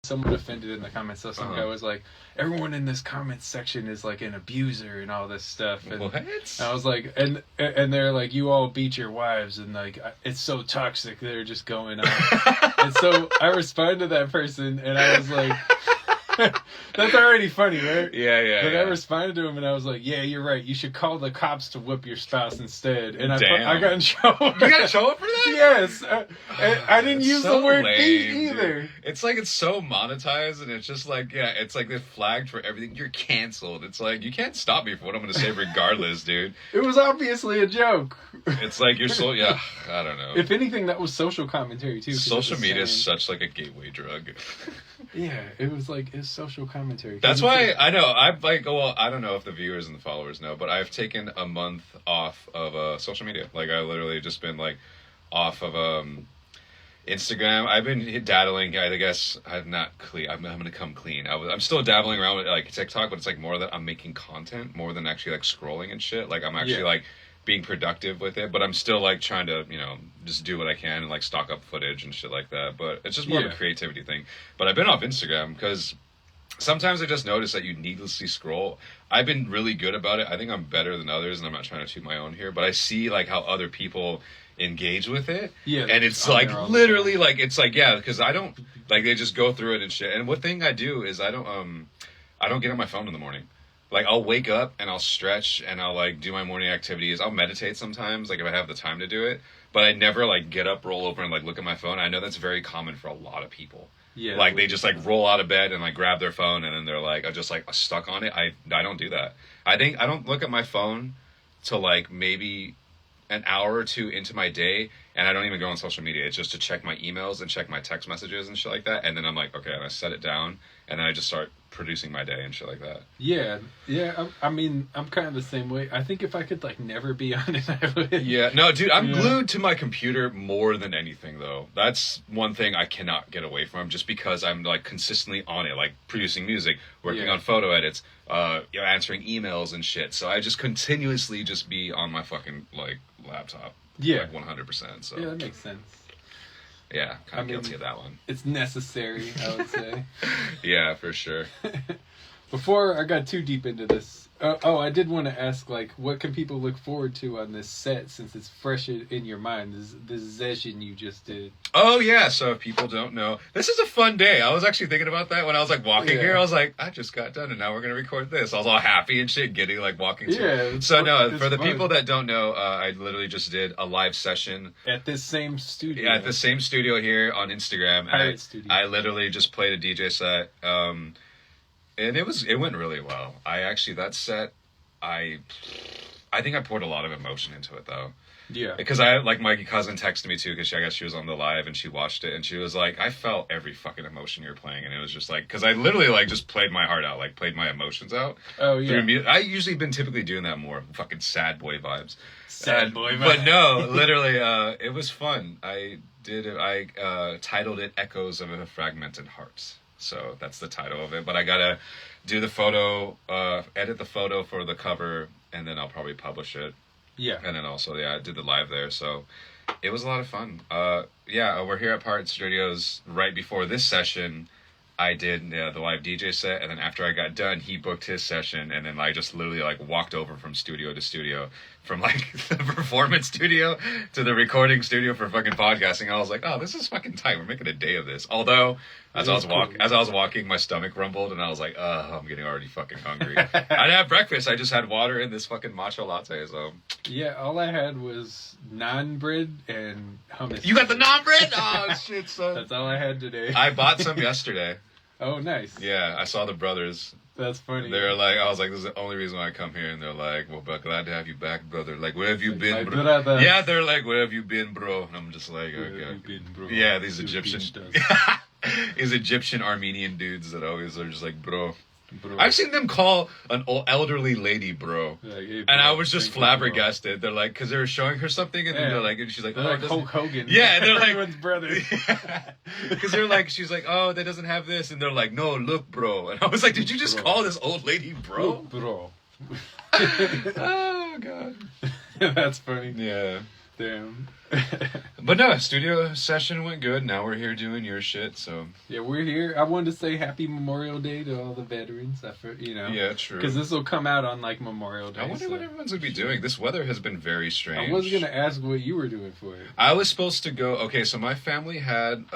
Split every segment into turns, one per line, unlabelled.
someone offended in the comments. So some guy was like, everyone in this comments section is like an abuser and all this stuff. And
what?
I was like, and they're like, you all beat your wives, and like, it's so toxic. They're just going on. And so I responded to that person, and I was like, that's already funny, right?
Yeah.
But I responded to him, and I was like, yeah, you're right. You should call the cops to whip your spouse instead. And I got in trouble.
You got in trouble for that?
Yes. I didn't use
so
the word
lame,
beat either.
Dude. It's like it's so monetized, and it's just like, yeah, it's like they're flagged for everything. You're canceled. It's like, you can't stop me for what I'm going to say regardless, dude.
It was obviously a joke.
It's like you're so, yeah, I don't know.
If anything, that was social commentary, too.
Social media is such like a gateway drug.
Yeah, it was like, it's social commentary.
That's why, I know, I'm like, well, I don't know if the viewers and the followers know, but I've taken a month off of social media. Like, I literally just been like off of Instagram. I've been dabbling. I guess I'm not clean. I'm gonna come clean. I'm still dabbling around with like TikTok, but it's like more that I'm making content more than actually like scrolling and shit. Like I'm actually like being productive with it, but I'm still like trying to, you know, just do what I can and like stock up footage and shit like that. But it's just more of a creativity thing. But I've been off Instagram because sometimes I just notice that you needlessly scroll. I've been really good about it. I think I'm better than others, and I'm not trying to toot my own here, but I see like how other people engage with it. Yeah. And it's like literally like, it's like, yeah, because I don't like, they just go through it and shit. And one thing I do is I don't get on my phone in the morning. Like, I'll wake up and I'll stretch and I'll, like, do my morning activities. I'll meditate sometimes, like, if I have the time to do it. But I never, like, get up, roll over, and, like, look at my phone. I know that's very common for a lot of people. Yeah. Like, they just, like, roll out of bed and, like, grab their phone, and then they're, like, just, like, stuck on it. I don't do that. I think I don't look at my phone till, like, maybe an hour or two into my day, and I don't even go on social media. It's just to check my emails and check my text messages and shit like that. And then I'm like, okay, and I set it down, and then I just start producing my day and shit like that. Yeah.
I mean, I'm kind of the same way. I think if I could like never be on it, I would.
Yeah, no, dude, I'm glued to my computer more than anything, though. That's one thing I cannot get away from, just because I'm like consistently on it, like producing music, working on photo edits, answering emails and shit. So I just continuously just be on my fucking like laptop. Yeah, like 100%. So
yeah, that makes sense.
Yeah, kind of guilty of that one.
It's necessary, I would say.
Yeah, for sure.
Before I got too deep into this, I did want to ask, like, what can people look forward to on this set, since it's fresh in your mind, this session you just did?
Oh, yeah, so if people don't know, this is a fun day. I was actually thinking about that when I was, like, walking here. I was like, I just got done, and now we're going to record this. I was all happy and shit, giddy, like, walking through. Yeah. So, no, for the people that don't know, I literally just did a live session.
At this same studio.
Yeah, at the same studio here on Instagram.
Pirate Studio.
I literally just played a DJ set, and it went really well. That set, I think I poured a lot of emotion into it, though. Yeah. Because my cousin texted me, too, because I guess she was on the live, and she watched it, and she was like, I felt every fucking emotion you were playing, and it was just like, because I literally, like, just played my heart out, like, played my emotions out. Oh, yeah. Through music. I usually been typically doing that more, fucking sad boy vibes.
Sad boy vibes.
But no, literally, it was fun. I titled it Echoes of a Fragmented Heart. So that's the title of it. But I gotta do the photo, edit the photo for the cover, and then I'll probably publish it. Yeah. And then also, I did the live there. So it was a lot of fun. We're here at Pirate Studios. Right before this session, I did the live DJ set. And then after I got done, he booked his session. And then I just literally like walked over from studio to studio. From like the performance studio to the recording studio for fucking podcasting. I was like, oh, this is fucking tight. We're making a day of this. Although, as I was walking, my stomach rumbled, and I was like, oh, I'm getting already fucking hungry. I didn't have breakfast. I just had water and this fucking matcha latte. So
yeah, all I had was naan bread and hummus.
You got the naan bread? Oh shit, son.
That's all I had today.
I bought some yesterday.
Oh, nice.
Yeah, I saw the brothers.
That's funny.
They're like, I was like, this is the only reason why I come here. And they're like, well, but glad to have you back, brother. Like, where have you been, bro? Yeah, they're like, where have you been, bro? And I'm just like, okay. Where have you been, bro? Yeah, these Egyptian Armenian dudes that always are just like, bro. I've seen them call an elderly lady bro. Like, hey, bro, and I was just flabbergasted. They're like, because they were showing her something, and then they're like, and she's like,
they're like Hulk Hogan.
Yeah, and they're like,
everyone's brother.
Because they're like, she's like, oh, that doesn't have this, and they're like, no, look, bro. And I was like, did you just call this old lady bro?
Look, bro.
Oh god,
that's funny.
Yeah.
Damn.
But no, studio session went good. Now we're here doing your shit, so.
Yeah, we're here. I wanted to say Happy Memorial Day to all the veterans.
Yeah, true.
Because this will come out on like Memorial Day.
I wonder what everyone's gonna be doing. This weather has been very strange.
I was gonna ask what you were doing for it.
I was supposed to go. Okay, so my family had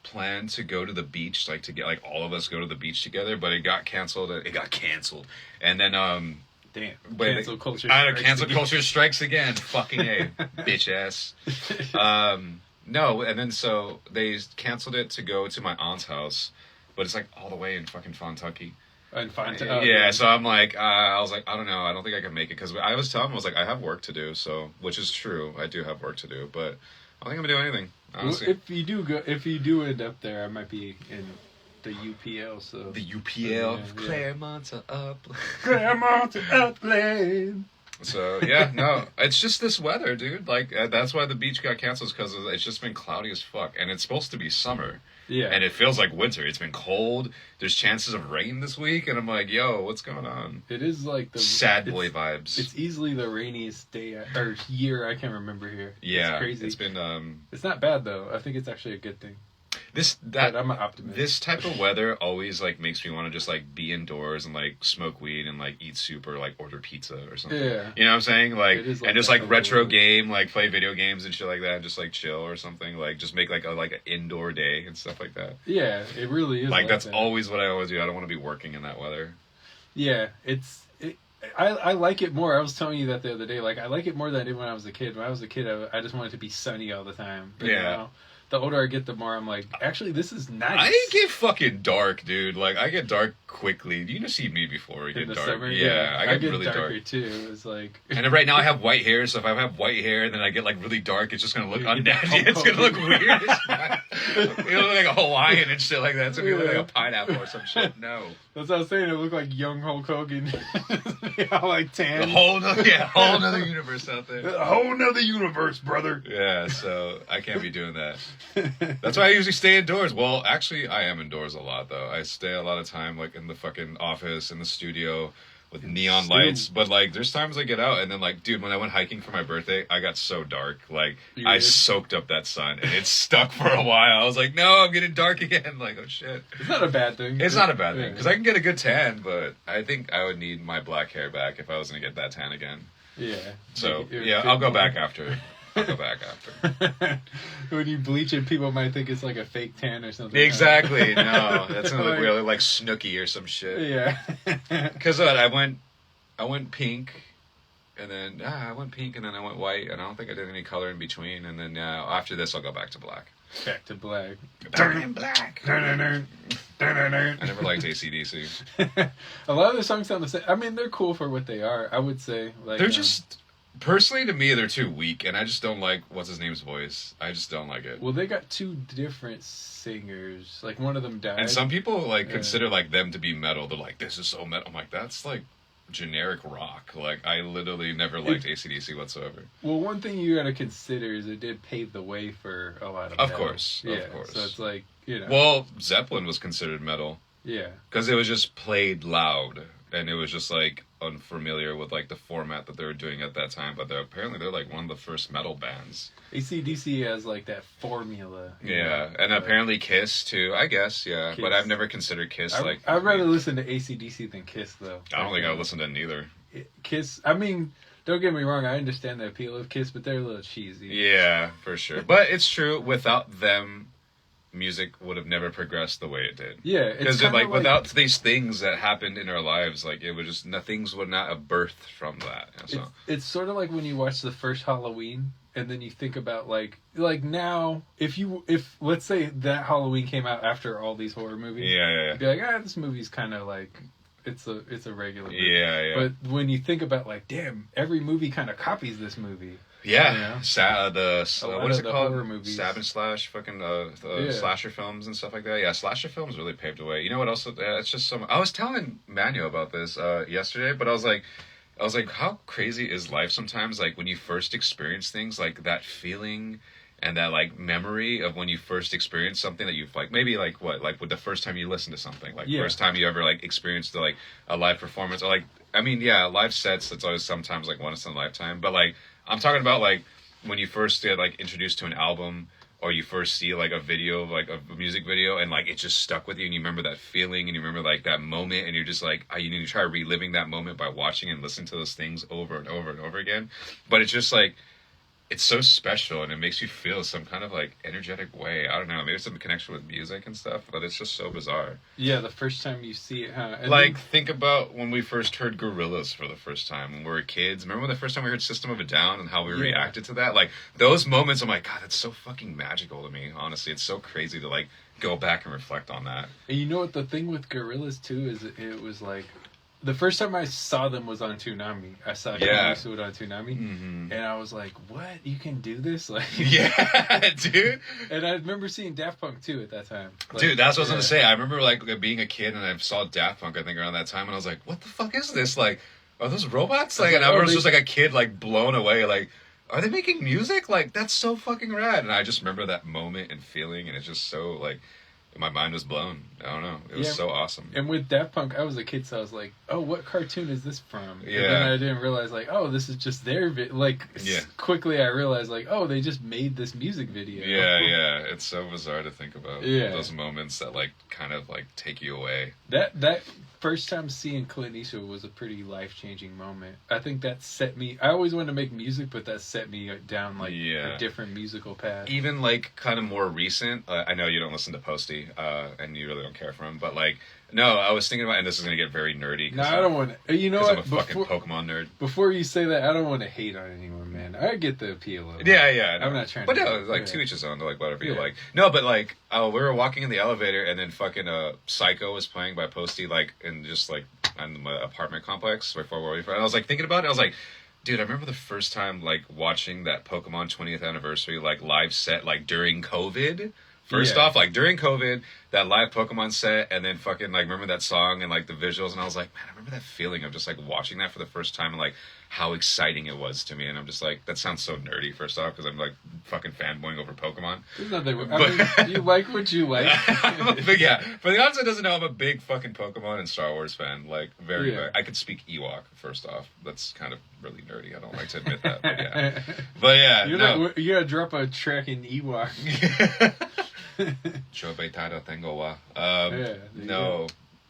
planned to go to the beach, like to get like all of us go to the beach together, but it got canceled. And then
Damn.
Cancel
culture.
I know, cancel culture strikes again. Fucking A, bitch ass. No, and then so they canceled it to go to my aunt's house, but it's like all the way in fucking Fontucky. Yeah, so I'm like, I was like, I don't know, I don't think I can make it, because I was telling him, I was like, I have work to do, so, which is true, I do have work to do, but I don't think I'm gonna do anything, honestly.
Well, if you do end up there, I might be in the UPL, so.
The UPL,
yeah.
Claremont to Upland.
Claremont to Upland.
So, yeah, no, it's just this weather, dude, like, that's why the beach got canceled, because it's just been cloudy as fuck, and it's supposed to be summer.
Yeah.
And it feels like winter. It's been cold. There's chances of rain this week, and I'm like, yo, what's going on?
It is like the
sad boy vibes.
It's easily the rainiest day or year I can remember here.
Yeah,
it's crazy.
It's been.
It's not bad though. I think it's actually a good thing.
But
I'm an optimist.
This type of weather always like makes me want to just like be indoors and like smoke weed and like eat soup or like order pizza or something.
Yeah.
You know what I'm saying? Like, and just like retro
weather.
game, like play video games and shit like that, and just like chill or something. Like just make like an indoor day and stuff like that.
Yeah, it really is.
Like that's
that.
always what I always do. I don't want to be working in that weather.
Yeah, I like it more. I was telling you that the other day. Like I like it more than I did when I was a kid. When I was a kid, I just wanted it to be sunny all the time. But
yeah.
Now, the older I get, the more I'm like, actually, this is nice.
I get fucking dark, dude. Like, I get dark quickly. You see me before I get dark.
Summer,
yeah, I get really
darker
dark.
too. It's like,
and then right now I have white hair, so if I have white hair and then I get like really dark, it's just gonna look unnatural. It's gonna look weird. You look like a Hawaiian and shit like that. It's gonna look like a pineapple or some shit. No.
That's what I was saying. It looked like young Hulk Hogan. All like tan.
A whole nother universe out there.
A whole nother universe, brother.
Yeah, so I can't be doing that. That's why I usually stay indoors. Well, actually, I am indoors a lot, though. I stay a lot of time, like, in the fucking office, in the studio, with neon lights. But, like, there's times I get out, and then, like, dude, when I went hiking for my birthday, I got so dark. Like, I soaked up that sun, and it stuck for a while. I was like, no, I'm getting dark again. Like, oh, shit.
It's not a bad thing.
It's not a bad thing, because I can get a good tan, but I think I would need my black hair back if I was going to get that tan again.
Yeah.
So, yeah, I'll go back after. I'll go back after.
When you bleach it, people might think it's like a fake tan or something.
Exactly. No, that's gonna look weird, like Snooki or some shit.
Yeah.
Because I went pink, and then I went pink, and then I went white, and I don't think I did any color in between. And then after this, I'll go back to black.
Back to black.
Back in black. I never liked AC/DC.
A lot of the songs sound the same. I mean, they're cool for what they are. I would say, like
they're just. Personally, to me, they're too weak, and I just don't like what's his name's voice. I just don't like it.
Well, they got two different singers. Like one of them died,
and some people consider like them to be metal. They're like, "This is so metal." I'm like, "That's like generic rock." Like I literally never liked AC/DC whatsoever.
Well, one thing you got to consider is it did pave the way for a lot of metal.
Of course.
So it's like
Well, Zeppelin was considered metal.
Yeah. Because
it was just played loud, and it was just like unfamiliar with like the format that they were doing at that time, but apparently they're like one of the first metal bands.
AC/DC has like that formula.
Yeah, and apparently Kiss too, I guess, yeah. Kiss. But I've never considered Kiss
I'd rather listen to AC/DC than Kiss though.
I don't think I listen to neither.
Kiss, I mean, don't get me wrong, I understand the appeal of Kiss, but they're a little cheesy.
Yeah, for sure. But it's true, without them, music would have never progressed the way it did.
Yeah,
because like without these things that happened in our lives, like it would just things would not have birthed from that. So
it's sort of like when you watch the first Halloween, and then you think about like now, if let's say that Halloween came out after all these horror movies,
yeah.
You'd be like, this movie's kind of like it's a regular movie.
Yeah.
But when you think about like, damn, every movie kind of copies this movie.
Yeah, what is it called?
Horror movies.
Stab and slash, fucking slasher films and stuff like that. Yeah, slasher films really paved the way. You know what else? It's just I was telling Manuel about this yesterday, but I was like, how crazy is life sometimes? Like when you first experience things, like that feeling and that like memory of when you first experienced something that you've like maybe like what like with the first time you listened to something, like first time you ever like experienced like a live performance, or like I mean live sets. That's always sometimes like once in a lifetime, but like. I'm talking about, like, when you first get like introduced to an album, or you first see like a video, like a music video, and like it just stuck with you, and you remember that feeling, and you remember like that moment, and you're just like, you need to try reliving that moment by watching and listening to those things over and over and over again. But it's just like, it's so special, and it makes you feel some kind of like energetic way. I don't know, maybe it's some connection with music and stuff, but it's just so bizarre.
Yeah, the first time you see it, huh? And
like, think about when we first heard Gorillaz for the first time when we were kids. Remember the first time we heard System of a Down and how we reacted to that? Like, those moments, I'm like, God, that's so fucking magical to me, honestly. It's so crazy to like go back and reflect on that.
And you know what the thing with Gorillaz too is, it was like, the first time I saw them was on Toonami. I saw Toonami on Toonami, and I was like, "What? You can do this?" Like,
yeah, dude.
And I remember seeing Daft Punk too at that time. Like,
dude, that's what I was gonna say. I remember like being a kid and I saw Daft Punk, I think, around that time, and I was like, "What the fuck is this? Like, are those robots?" Like, and I was just like a kid, like blown away. Like, are they making music? Like, that's so fucking rad. And I just remember that moment and feeling, and it's just so like. My mind was blown. I don't know. It was so awesome.
And with Daft Punk, I was a kid, so I was like, "Oh, what cartoon is this from?"
Yeah.
And then I didn't realize, like, "Oh, this is just their quickly, I realized, like, "Oh, they just made this music video."
Yeah. It's so bizarre to think about. Yeah. Those moments that like kind of like take you away.
That first time seeing Clint Eastwood was a pretty life-changing moment. I think that set me. I always wanted to make music, but that set me down like a different musical path.
Even like kind of more recent. I know you don't listen to Posty, and you really don't care for him, but like, no, I was thinking about, and this is gonna get very nerdy.
No, I don't want to. You know what?
I'm a fucking Pokemon nerd.
Before you say that, I don't want to hate on anyone, man. I get the appeal of it.
Yeah.
No. I'm not trying.
But no, like to each his own. Like whatever you like. No, but like, we were walking in the elevator, and then fucking Psycho was playing by Posty, like in just like on my apartment complex before we were waiting for. And I was like thinking about it. I was like, dude, I remember the first time like watching that Pokemon 20th anniversary like live set like during COVID. First off, like during COVID, that live Pokemon set, and then fucking like remember that song and like the visuals, and I was like, man, I remember that feeling of just like watching that for the first time and like how exciting it was to me. And I'm just like, that sounds so nerdy. First off, because I'm like fucking fanboying over Pokemon.
There's nothing. I mean, you like what you like.
But yeah, for the audience that doesn't know, I'm a big fucking Pokemon and Star Wars fan. Like very. I could speak Ewok. First off, that's kind of really nerdy. I don't like to admit that, but yeah.
You gotta drop a track in Ewok.
Chobeitada tengo wa. No.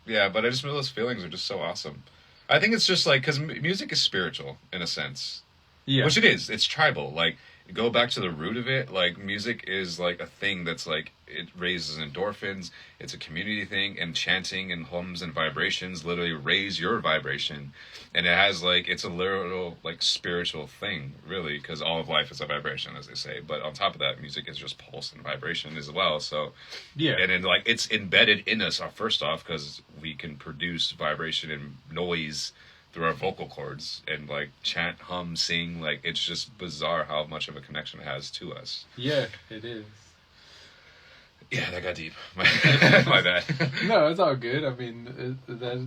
Yeah, but I just know those feelings are just so awesome. I think it's just like, because music is spiritual in a sense. Yeah. Which it is. It's tribal. Like, go back to the root of it. Like, music is like a thing that's like, it raises endorphins. It's a community thing. And chanting and hums and vibrations literally raise your vibration. And it has like, it's a literal like spiritual thing, really, because all of life is a vibration, as they say. But on top of that, music is just pulse and vibration as well. So yeah, and then like it's embedded in us. First off, because we can produce vibration and noise through our vocal cords and like chant, hum, sing. Like it's just bizarre how much of a connection it has to us.
Yeah, it is.
Yeah, that got deep. My bad.
No, it's all good. I mean,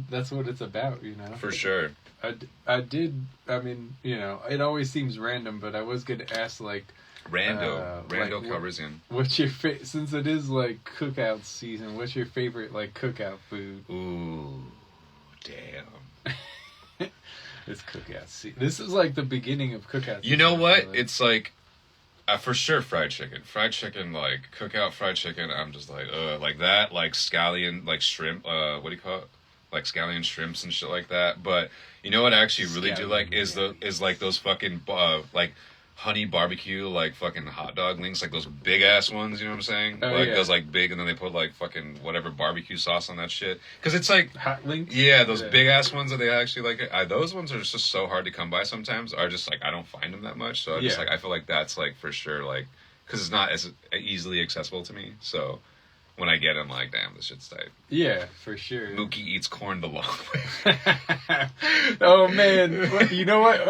that's what it's about, you know.
For sure.
I mean, you know, it always seems random, but I was going to ask, like...
Rando
like,
covers in.
What's your since it is, like, cookout season, what's your favorite, like, cookout food?
Ooh, damn.
It's cookout season. This is, like, the beginning of cookout season.
You know what? It's, like... for sure, fried chicken. Fried chicken, like, cookout fried chicken, I'm just like, like that, like scallion, like shrimp, what do you call it? Like scallion shrimps and shit like that. But you know what I actually really do like is like those fucking, like, honey barbecue, like, fucking hot dog links, like those big-ass ones, you know what I'm saying? Oh, like, those, like, big, and then they put, like, fucking whatever barbecue sauce on that shit. Because it's, like...
Hot links?
Yeah, those big-ass ones that they actually, like... those ones are just so hard to come by sometimes. Are just, like, I don't find them that much. So I just, like, I feel like that's, like, for sure, like... Because it's not as easily accessible to me. So when I get it, I'm like, damn, this shit's tight.
Yeah, for sure.
Mookie eats corn the long way.
Oh, man. You know what?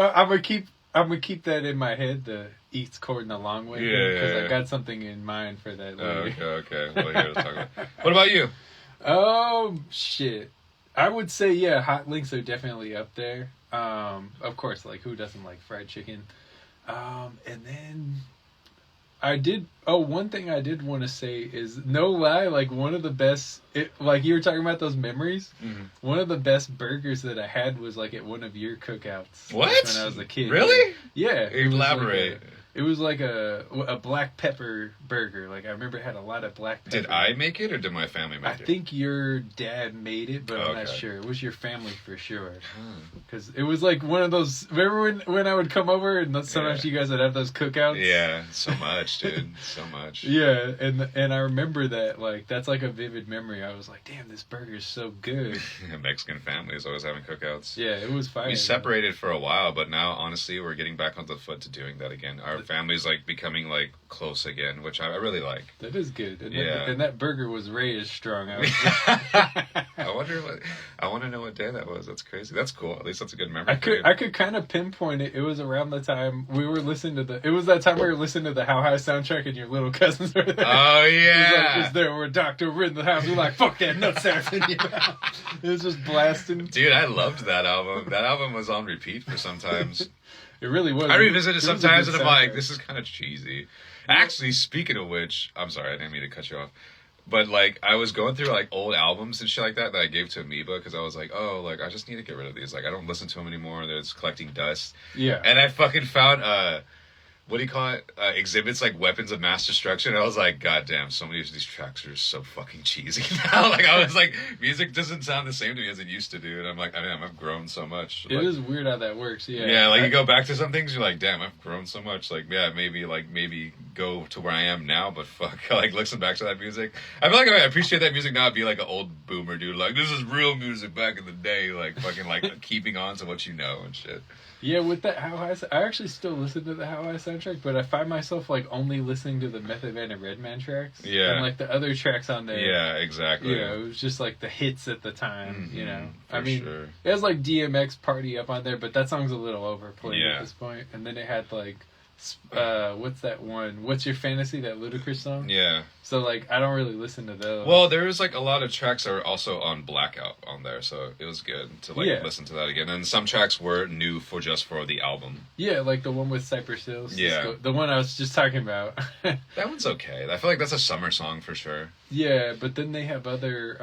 I'm gonna keep that in my head, the eats corn the long way. Yeah, because I got something in mind for that later.
Okay. Well, here, let's talk about it. What about you?
Oh, shit. I would say, hot links are definitely up there. Of course, like, who doesn't like fried chicken? And then one thing I did want to say is, no lie, like, one of the best, like, you were talking about those memories, one of the best burgers that I had was, like, at one of your cookouts.
What?
When I was a kid.
Really?
Yeah.
Elaborate.
It was like a black pepper burger. Like I remember it had a lot of black pepper.
Did I make it or did my family make it?
I think your dad made it, but I'm not
Okay.
sure. It was your family for sure.
Huh.
Because it was like one of those. Remember when I would come over and sometimes
Yeah.
you guys would have those cookouts?
Yeah, so much, dude. So much.
Yeah, and I remember that, like, that's like a vivid memory. I was like, damn, this burger is so good.
Mexican families always having cookouts.
Yeah, it was fire.
We separated for a while, but now honestly we're getting back on the foot to doing that again. Our family's like becoming like close again, which I really like.
That is good. And
Yeah.
and that burger was raised strong. I was
I want to know what day that was. That's crazy. That's cool. At least that's a good memory.
I could kind of pinpoint it. It was around the time we were listening to it was that time we were listening to the How High soundtrack and your little cousins were there.
Oh
It
yeah.
was there were a doctor we're in the house. We're like, fuck that nutsack in your mouth. It was just blasting.
Dude, I loved that album. That album was on repeat for sometimes.
It really was.
I revisit it
was a
sometimes
good
and I'm like,
soundtrack.
this is kind of cheesy. Actually, speaking of which, I'm sorry, I didn't mean to cut you off. But like, I was going through like old albums and shit like that I gave to Amoeba because I was like, oh, like I just need to get rid of these. Like I don't listen to them anymore. They're just collecting dust.
Yeah.
And I fucking found what do you call it? Exhibits like weapons of mass destruction. I was like, God damn, so many of these tracks are so fucking cheesy now. Like I was like, music doesn't sound the same to me as it used to do. And I'm like, I mean, I've grown so much.
It
Like,
is weird how that works. Yeah.
yeah, like you go back to some things, you're like, damn, I've grown so much. Like, yeah, maybe go to where I am now, but fuck, like listen back to that music. I feel like I appreciate that music now. I'd be like an old boomer dude, like this is real music back in the day, like fucking like keeping on to what you know and shit.
Yeah, with that How High, I actually still listen to the How High soundtrack, but I find myself like only listening to the Method Man and Redman tracks.
Yeah.
And like the other tracks on there.
Yeah, exactly.
You know, it was just like the hits at the time. You know,
for
I mean,
sure.
it has like DMX Party Up on there, but that song's a little overplayed
Yeah.
at this point. And then it had like, what's that one? What's Your Fantasy? That Ludacris song.
Yeah.
So like, I don't really listen to those.
Well, there was like a lot of tracks that were also on Blackout on there, so it was good to like
Yeah.
listen to that again. And some tracks were new for just for the album.
Yeah, like the one with Cypress Hill.
Yeah.
The one I was just talking about.
That one's okay. I feel like that's a summer song for sure.
Yeah, but then they have other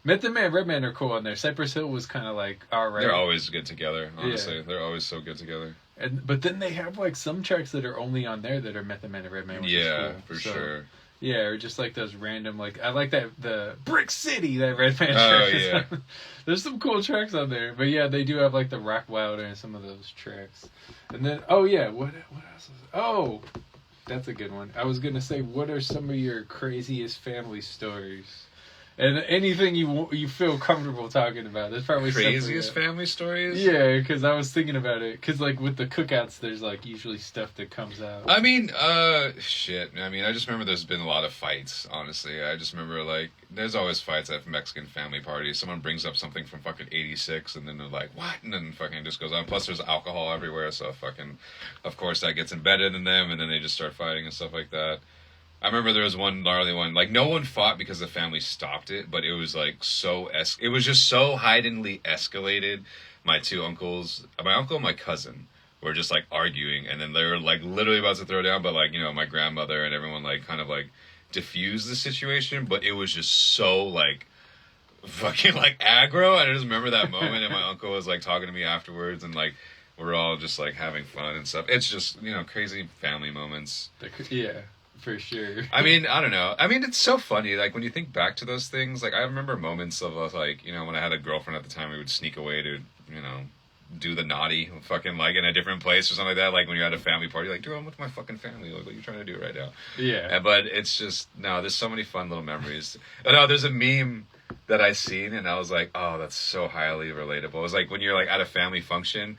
Method Man, Redman are cool on there. Cypress Hill was kind of like alright.
They're always good together, honestly.
Yeah.
They're always so good together.
But then they have like some tracks that are only on there that are Method Man and Redman. Which
Yeah,
is cool.
for
So,
sure.
Yeah, or just like those random like I like that the Brick City that Redman
Oh,
track is
yeah.
on. There's some cool tracks on there, but yeah, they do have like the Rock Wilder and some of those tracks. And then what else? That's a good one. I was gonna say, what are some of your craziest family stories? And anything you feel comfortable talking about. There's probably
Craziest
something
family stories?
Yeah, because I was thinking about it. Because like with the cookouts, there's like usually stuff that comes out.
I mean, shit. I mean, I just remember there's been a lot of fights, honestly. I just remember, like, there's always fights at Mexican family parties. Someone brings up something from fucking 86, and then they're like, what? And then fucking just goes on. Plus, there's alcohol everywhere, so fucking, of course, that gets embedded in them, and then they just start fighting and stuff like that. I remember there was one gnarly one. Like, no one fought because the family stopped it, but it was, like, it was just so heightenedly escalated. My two uncles, my uncle and my cousin, were just, like, arguing, and then they were, like, literally about to throw down, but, like, you know, my grandmother and everyone, like, kind of, like, diffused the situation, but it was just so, like, fucking, like, aggro. And I just remember that moment, and my uncle was, like, talking to me afterwards, and, like, we're all just, like, having fun and stuff. It's just, you know, crazy family moments.
Yeah. For sure.
I mean, I don't know. I mean, it's so funny. Like, when you think back to those things, like, I remember moments of, like, you know, when I had a girlfriend at the time, we would sneak away to, you know, do the naughty, fucking, like, in a different place or something like that. Like, when you're at a family party, like, dude, I'm with my fucking family. Like, what are you trying to do right now?
Yeah.
But it's just, no, there's so many fun little memories. I know, there's a meme that I seen, and I was like, oh, that's so highly relatable. It was like when you're, like, at a family function,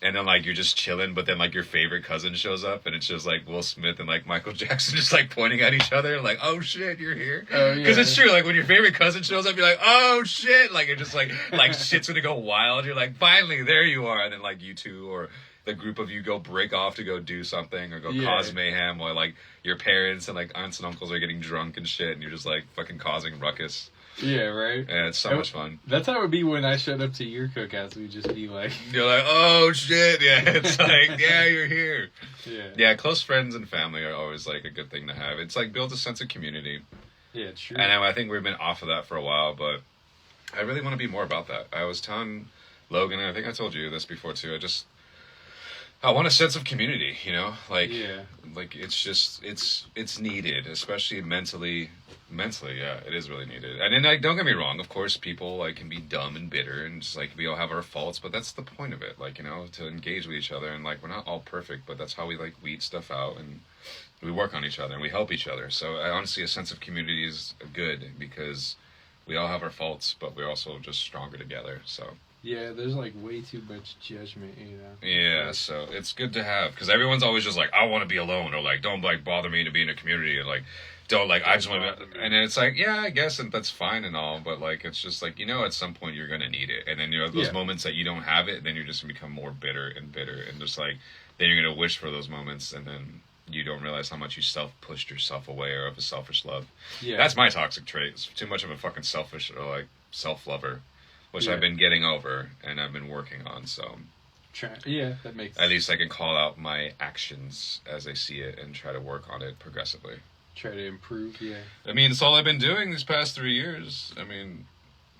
and then, like, you're just chilling, but then, like, your favorite cousin shows up, and it's just, like, Will Smith and, like, Michael Jackson just, like, pointing at each other, like, oh, shit, you're here.
Oh, yeah.
Because it's true, like, when your favorite cousin shows up, you're like, oh, shit. Like, you're just, like shit's gonna go wild. You're like, finally, there you are. And then, like, you two or the group of you go break off to go do something or go cause mayhem while, like, your parents and, like, aunts and uncles are getting drunk and shit, and you're just, like, fucking causing ruckus.
Yeah, right?
And it's so much fun.
That's how it would be when I showed up to your cookouts. We'd just be like...
You're like, oh, shit. Yeah, it's like, yeah, you're here.
Yeah.
Yeah, close friends and family are always, like, a good thing to have. It's, like, builds a sense of community.
Yeah, true.
And I think we've been off of that for a while, but I really want to be more about that. I was telling Logan, and I think I told you this before, too. I want a sense of community, you know, like,
Yeah.
like it's just it's needed, especially mentally. Mentally, yeah, it is really needed. And then, like, don't get me wrong, of course, people like can be dumb and bitter, and just like we all have our faults, but that's the point of it, like, you know, to engage with each other, and like we're not all perfect, but that's how we like weed stuff out, and we work on each other and we help each other. So I honestly, a sense of community is good because we all have our faults, but we're also just stronger together. So.
Yeah, there's like way too much judgment, you know.
Yeah, so it's good to have because everyone's always just like, I want to be alone, or like, don't like bother me to be in a community, and like, don't like, I just want to. And it's like, yeah, I guess and that's fine and all, but like, it's just like, you know, at some point you're gonna need it, and then you know those moments that you don't have it, then you're just gonna become more bitter, and just like, then you're gonna wish for those moments, and then you don't realize how much you pushed yourself away, or of a selfish love. Yeah, that's my toxic trait. It's too much of a fucking selfish or like self lover. Which I've been getting over, and I've been working on, so...
Yeah, that makes sense.
At least I can call out my actions as I see it, and try to work on it progressively.
Try to improve, yeah.
I mean, it's all I've been doing these past 3 years. I mean,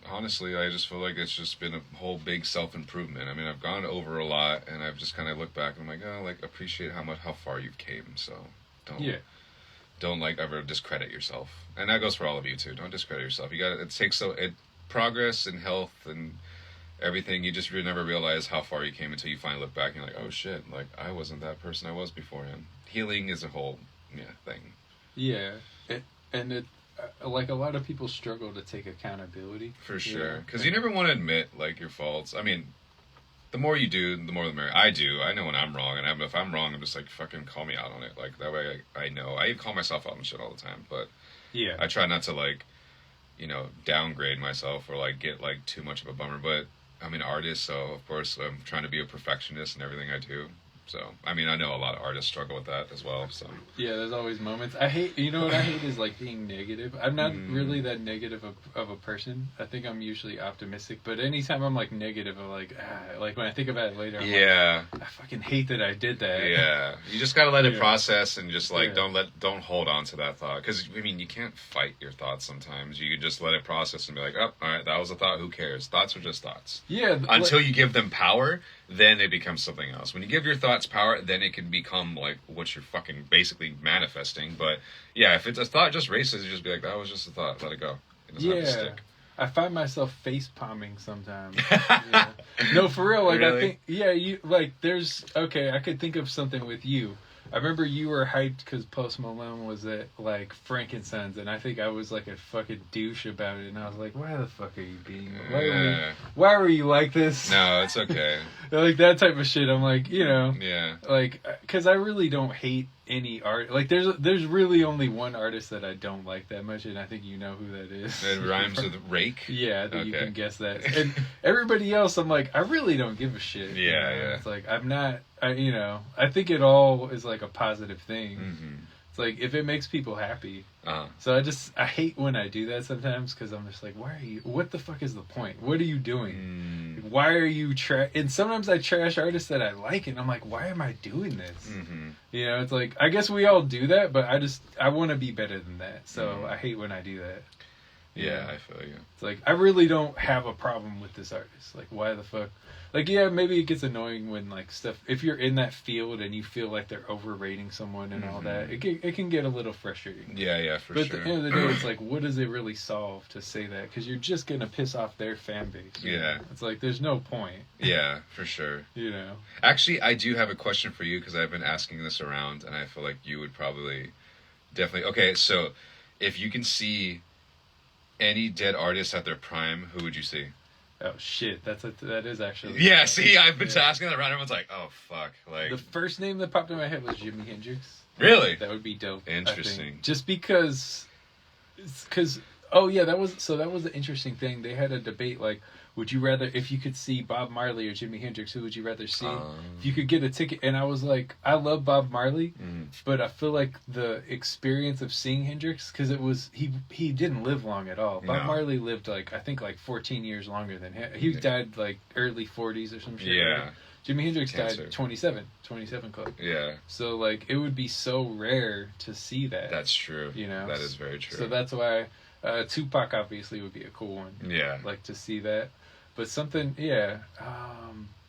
honestly, I just feel like it's just been a whole big self-improvement. I mean, I've gone over a lot, and I've just kind of looked back, and I'm like, oh, like, appreciate how far you've came, so... Don't, like, ever discredit yourself. And that goes for all of you, too. Don't discredit yourself. Progress and health and everything, you just never realize how far you came until you finally look back and you're like, oh shit, like I wasn't that person I was beforehand. Healing is a whole thing.
Yeah, like a lot of people struggle to take accountability.
For sure, because you never want to admit like your faults. I mean, the more you do, the more the merrier. I do. I know when I'm wrong, and if I'm wrong, I'm just like, fucking call me out on it. Like that way I know. I call myself out on shit all the time, but
yeah,
I try not to like, you know, downgrade myself or like get like too much of a bummer. But I'm an artist, so of course I'm trying to be a perfectionist in everything I do. So I mean, I know a lot of artists struggle with that as well. So
yeah, there's always moments. I hate, you know what I hate is like being negative. I'm not really that negative of a person. I think I'm usually optimistic. But anytime I'm like negative, I'm like, like when I think about it later, I'm like, I fucking hate that I did that.
Yeah, you just gotta let it process and just like don't hold on to that thought, because I mean you can't fight your thoughts sometimes. You can just let it process and be like, oh, all right, that was a thought. Who cares? Thoughts are just thoughts.
Yeah.
Until you give them power, then it becomes something else. When you give your thoughts power, then it can become like what you're fucking basically manifesting. But yeah, if it's a thought just races, you just be like, that was just a thought, let it go. It doesn't have to stick.
I find myself face palming sometimes. No, for real. Like really? I think, you like. There's okay. I could think of something with you. I remember you were hyped because Post Malone was at like Frankenstein's, and I think I was like a fucking douche about it, and I was like, "Why the fuck are you being? Why were you like this?"
No, it's okay.
Like that type of shit. I'm like, you know, like because I really don't hate any art. Like there's really only one artist that I don't like that much, and I think you know who that is.
It rhymes with rake.
Yeah, I think you can guess that. And everybody else, I'm like, I really don't give a shit.
Yeah,
you know? It's like I'm not. I think it all is like a positive thing. Mm-hmm. It's like if it makes people happy. So I hate when I do that sometimes because I'm just like, what the fuck is the point? What are you doing? Why are you and sometimes I trash artists that I like, and I'm like, why am I doing this? Mm-hmm. You know, it's like, I guess we all do that, but I want to be better than that. So I hate when I do that.
Yeah, I feel you.
It's like, I really don't have a problem with this artist. Like, why the fuck? Like, yeah, maybe it gets annoying when, like, stuff... If you're in that field and you feel like they're overrating someone and all that, it can get a little frustrating.
Yeah, for
sure. But
sure.
at the end of the day, it's like, what does it really solve to say that? Because you're just going to piss off their fan base.
Yeah.
Know? It's like, there's no point.
Yeah, for sure.
You know?
Actually, I do have a question for you, because I've been asking this around, and I feel like you would probably... Definitely... Okay, so, if you can see any dead artist at their prime, who would you see?
Oh shit, that is actually...
Yeah, see, I've been asking that around, everyone's like, oh fuck, like...
The first name that popped in my head was Jimi Hendrix.
Really?
That would be dope.
Interesting.
Just because... Oh yeah, that was the interesting thing. They had a debate, like, would you rather, if you could see Bob Marley or Jimi Hendrix, who would you rather see? If you could get a ticket, and I was like, I love Bob Marley, but I feel like the experience of seeing Hendrix, because it was, he didn't live long at all. Bob Marley lived like, I think like 14 years longer than him. He died like early 40s or some shit.
Yeah.
Right? Jimi Hendrix died 27 club.
Yeah.
So like, it would be so rare to see that.
That's true.
You know?
That is very true.
So that's why Tupac obviously would be a cool one.
Yeah.
Like to see that. But something, yeah.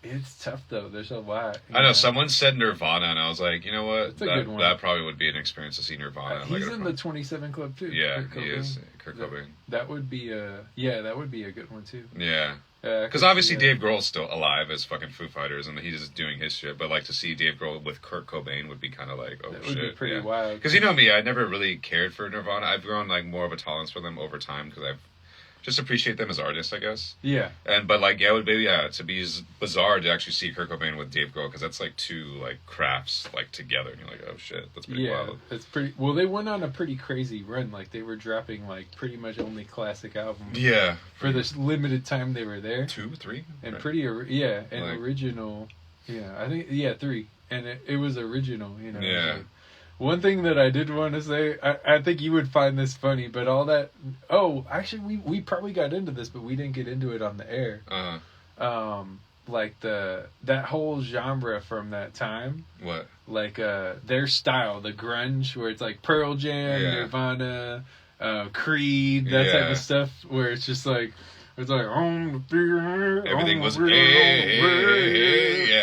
It's tough though. There's a lot.
I know someone said Nirvana, and I was like, you know what?
That's a good one.
That probably would be an experience to see Nirvana.
He's in the 27 Club too.
Yeah, he is. Kurt Cobain.
That would be a good one too.
Yeah. Because obviously Dave Grohl's still alive as fucking Foo Fighters, and he's just doing his shit. But like to see Dave Grohl with Kurt Cobain would be kind of like, oh
that
shit,
would be pretty wild.
Because you know me, I never really cared for Nirvana. I've grown like more of a tolerance for them over time because I've just appreciate them as artists, I guess.
Yeah.
But like, yeah, it would be to be bizarre to actually see Kurt Cobain with Dave Grohl because that's like two like crafts like together, and you're like, oh shit, that's pretty wild.
It's pretty. Well, they went on a pretty crazy run. Like they were dropping like pretty much only classic albums.
Yeah.
For this limited time they were there.
2, 3.
And
right?
and original. Yeah, I think 3, and it was original. You know.
Yeah.
Like, one thing that I did want to say, I think you would find this funny, but all that. Oh, actually, we probably got into this, but we didn't get into it on the air. Like that whole genre from that time.
What?
Like their style, the grunge, where it's like Pearl Jam, Nirvana, Creed, that type of stuff, where it's just like. It's like
everything was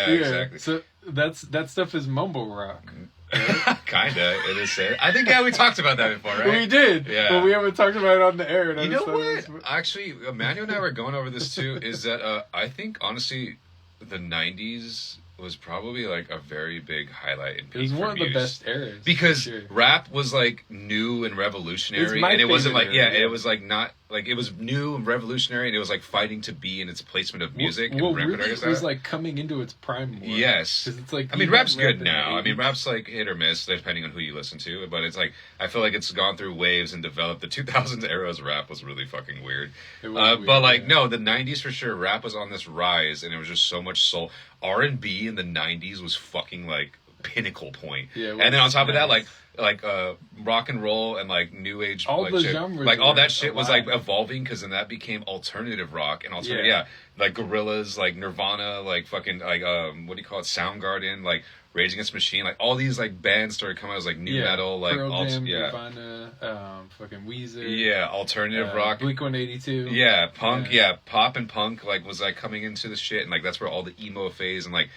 exactly.
So that stuff is mumble rock.
Right? Kinda, it is said. I think we talked about that before, right?
We did,
but
we haven't talked about it on the air.
You know what? Actually, Emmanuel and I were going over this too. Is that I think honestly, the '90s was probably like a very big highlight in peak.
It was one of the
music.
best eras
because rap was like new and revolutionary, and it wasn't like it was like not like it was new and revolutionary, and it was like fighting to be in its placement of music.
Well,
and
really, it was like coming into its prime. More.
Yes,
because it's like
I mean, rap's good now. I mean, rap's like hit or miss depending on who you listen to, but it's like I feel like it's gone through waves and developed. The 2000s era's rap was really fucking weird. It was weird, but like no, the '90s for sure, rap was on this rise, and it was just so much soul. R&B in the '90s was fucking like pinnacle point. Yeah, and then on top of that, like rock and roll and like new age,
all
like,
the
shit,
genres,
like all that shit was like evolving because then that became alternative rock and like Gorillaz, like Nirvana, like fucking like what do you call it, Soundgarden, like Rage Against the Machine, like all these like bands started coming out as like new metal, like
Pearl Jam, Nirvana, fucking Weezer,
alternative rock,
Blink-182,
punk, pop and punk like was like coming into the shit, and like that's where all the emo phase and like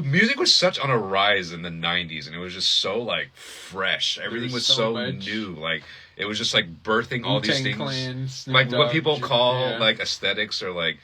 music was such on a rise in the '90s, and it was just so like fresh. Everything was so new. Like it was just like birthing all these things,
Clan,
like what people call like aesthetics or like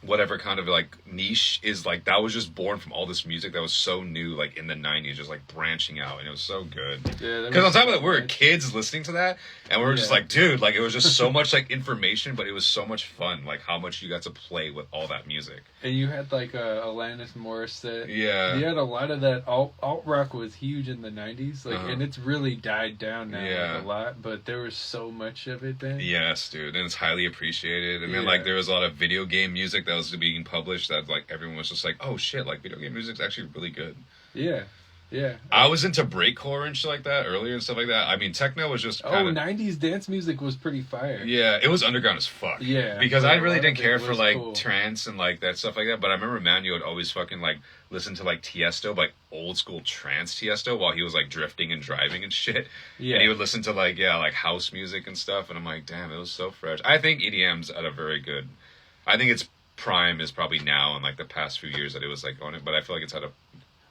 whatever kind of like niche is like that was just born from all this music that was so new, like in the '90s, just like branching out, and it was so good. Because on top of that, we were kids listening to that, and we were just like, dude, like it was just so much like information, but it was so much fun, like how much you got to play with all that music.
And you had like Alanis Morissette.
Yeah,
you had a lot of that. Alt rock was huge in the '90s, like, and it's really died down now like, a lot. But there was so much of it then.
Yes, dude, and it's highly appreciated. And then like there was a lot of video game music that was being published that like everyone was just like, oh shit, like video game music's actually really good. Yeah. I was into breakcore and shit like that earlier and stuff like that. I mean, techno was just kinda...
90s dance music was pretty fire.
Yeah, it was underground as fuck.
Yeah.
Because I really didn't care for like trance and like that stuff like that, but I remember Manu would always fucking like listen to like Tiesto, like old school trance Tiesto while he was like drifting and driving and shit. Yeah. And he would listen to like house music and stuff, and I'm like, damn, it was so fresh. I think EDM's at a very good... I think its prime is probably now in like the past few years that it was like on it, but I feel like it's at a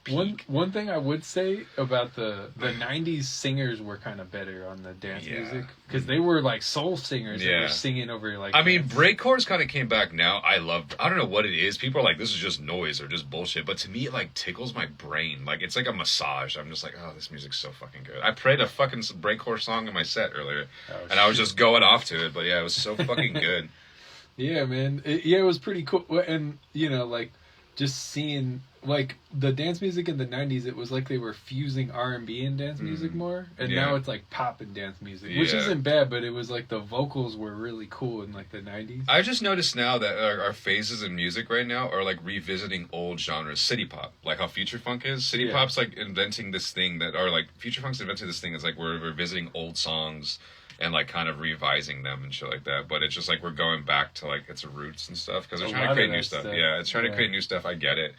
peak.
One thing I would say about the 90s singers were kind of better on the dance music because they were like soul singers that were singing over like.
I mean, breakcore's kind of came back now. I don't know what it is. People are like, this is just noise or just bullshit, but to me it like tickles my brain. Like it's like a massage. I'm just like, oh, this music's so fucking good. I played a fucking breakcore song in my set earlier, and I was just going off to it. But yeah, it was so fucking good.
Yeah, man. It was pretty cool. And, like, just seeing, like, the dance music in the 90s, it was like they were fusing R&B and dance music more. And now it's, like, pop and dance music, which isn't bad, but it was, like, the vocals were really cool in, like, the 90s.
I just noticed now that our phases in music right now are, like, revisiting old genres. City pop, like how future funk is. City pop's, like, inventing this thing future funk's inventing this thing that's, like, we're revisiting old songs and like kind of revising them and shit like that, but it's just like we're going back to like its roots and stuff because they're trying to create new stuff. Yeah, it's trying to create new stuff. I get it,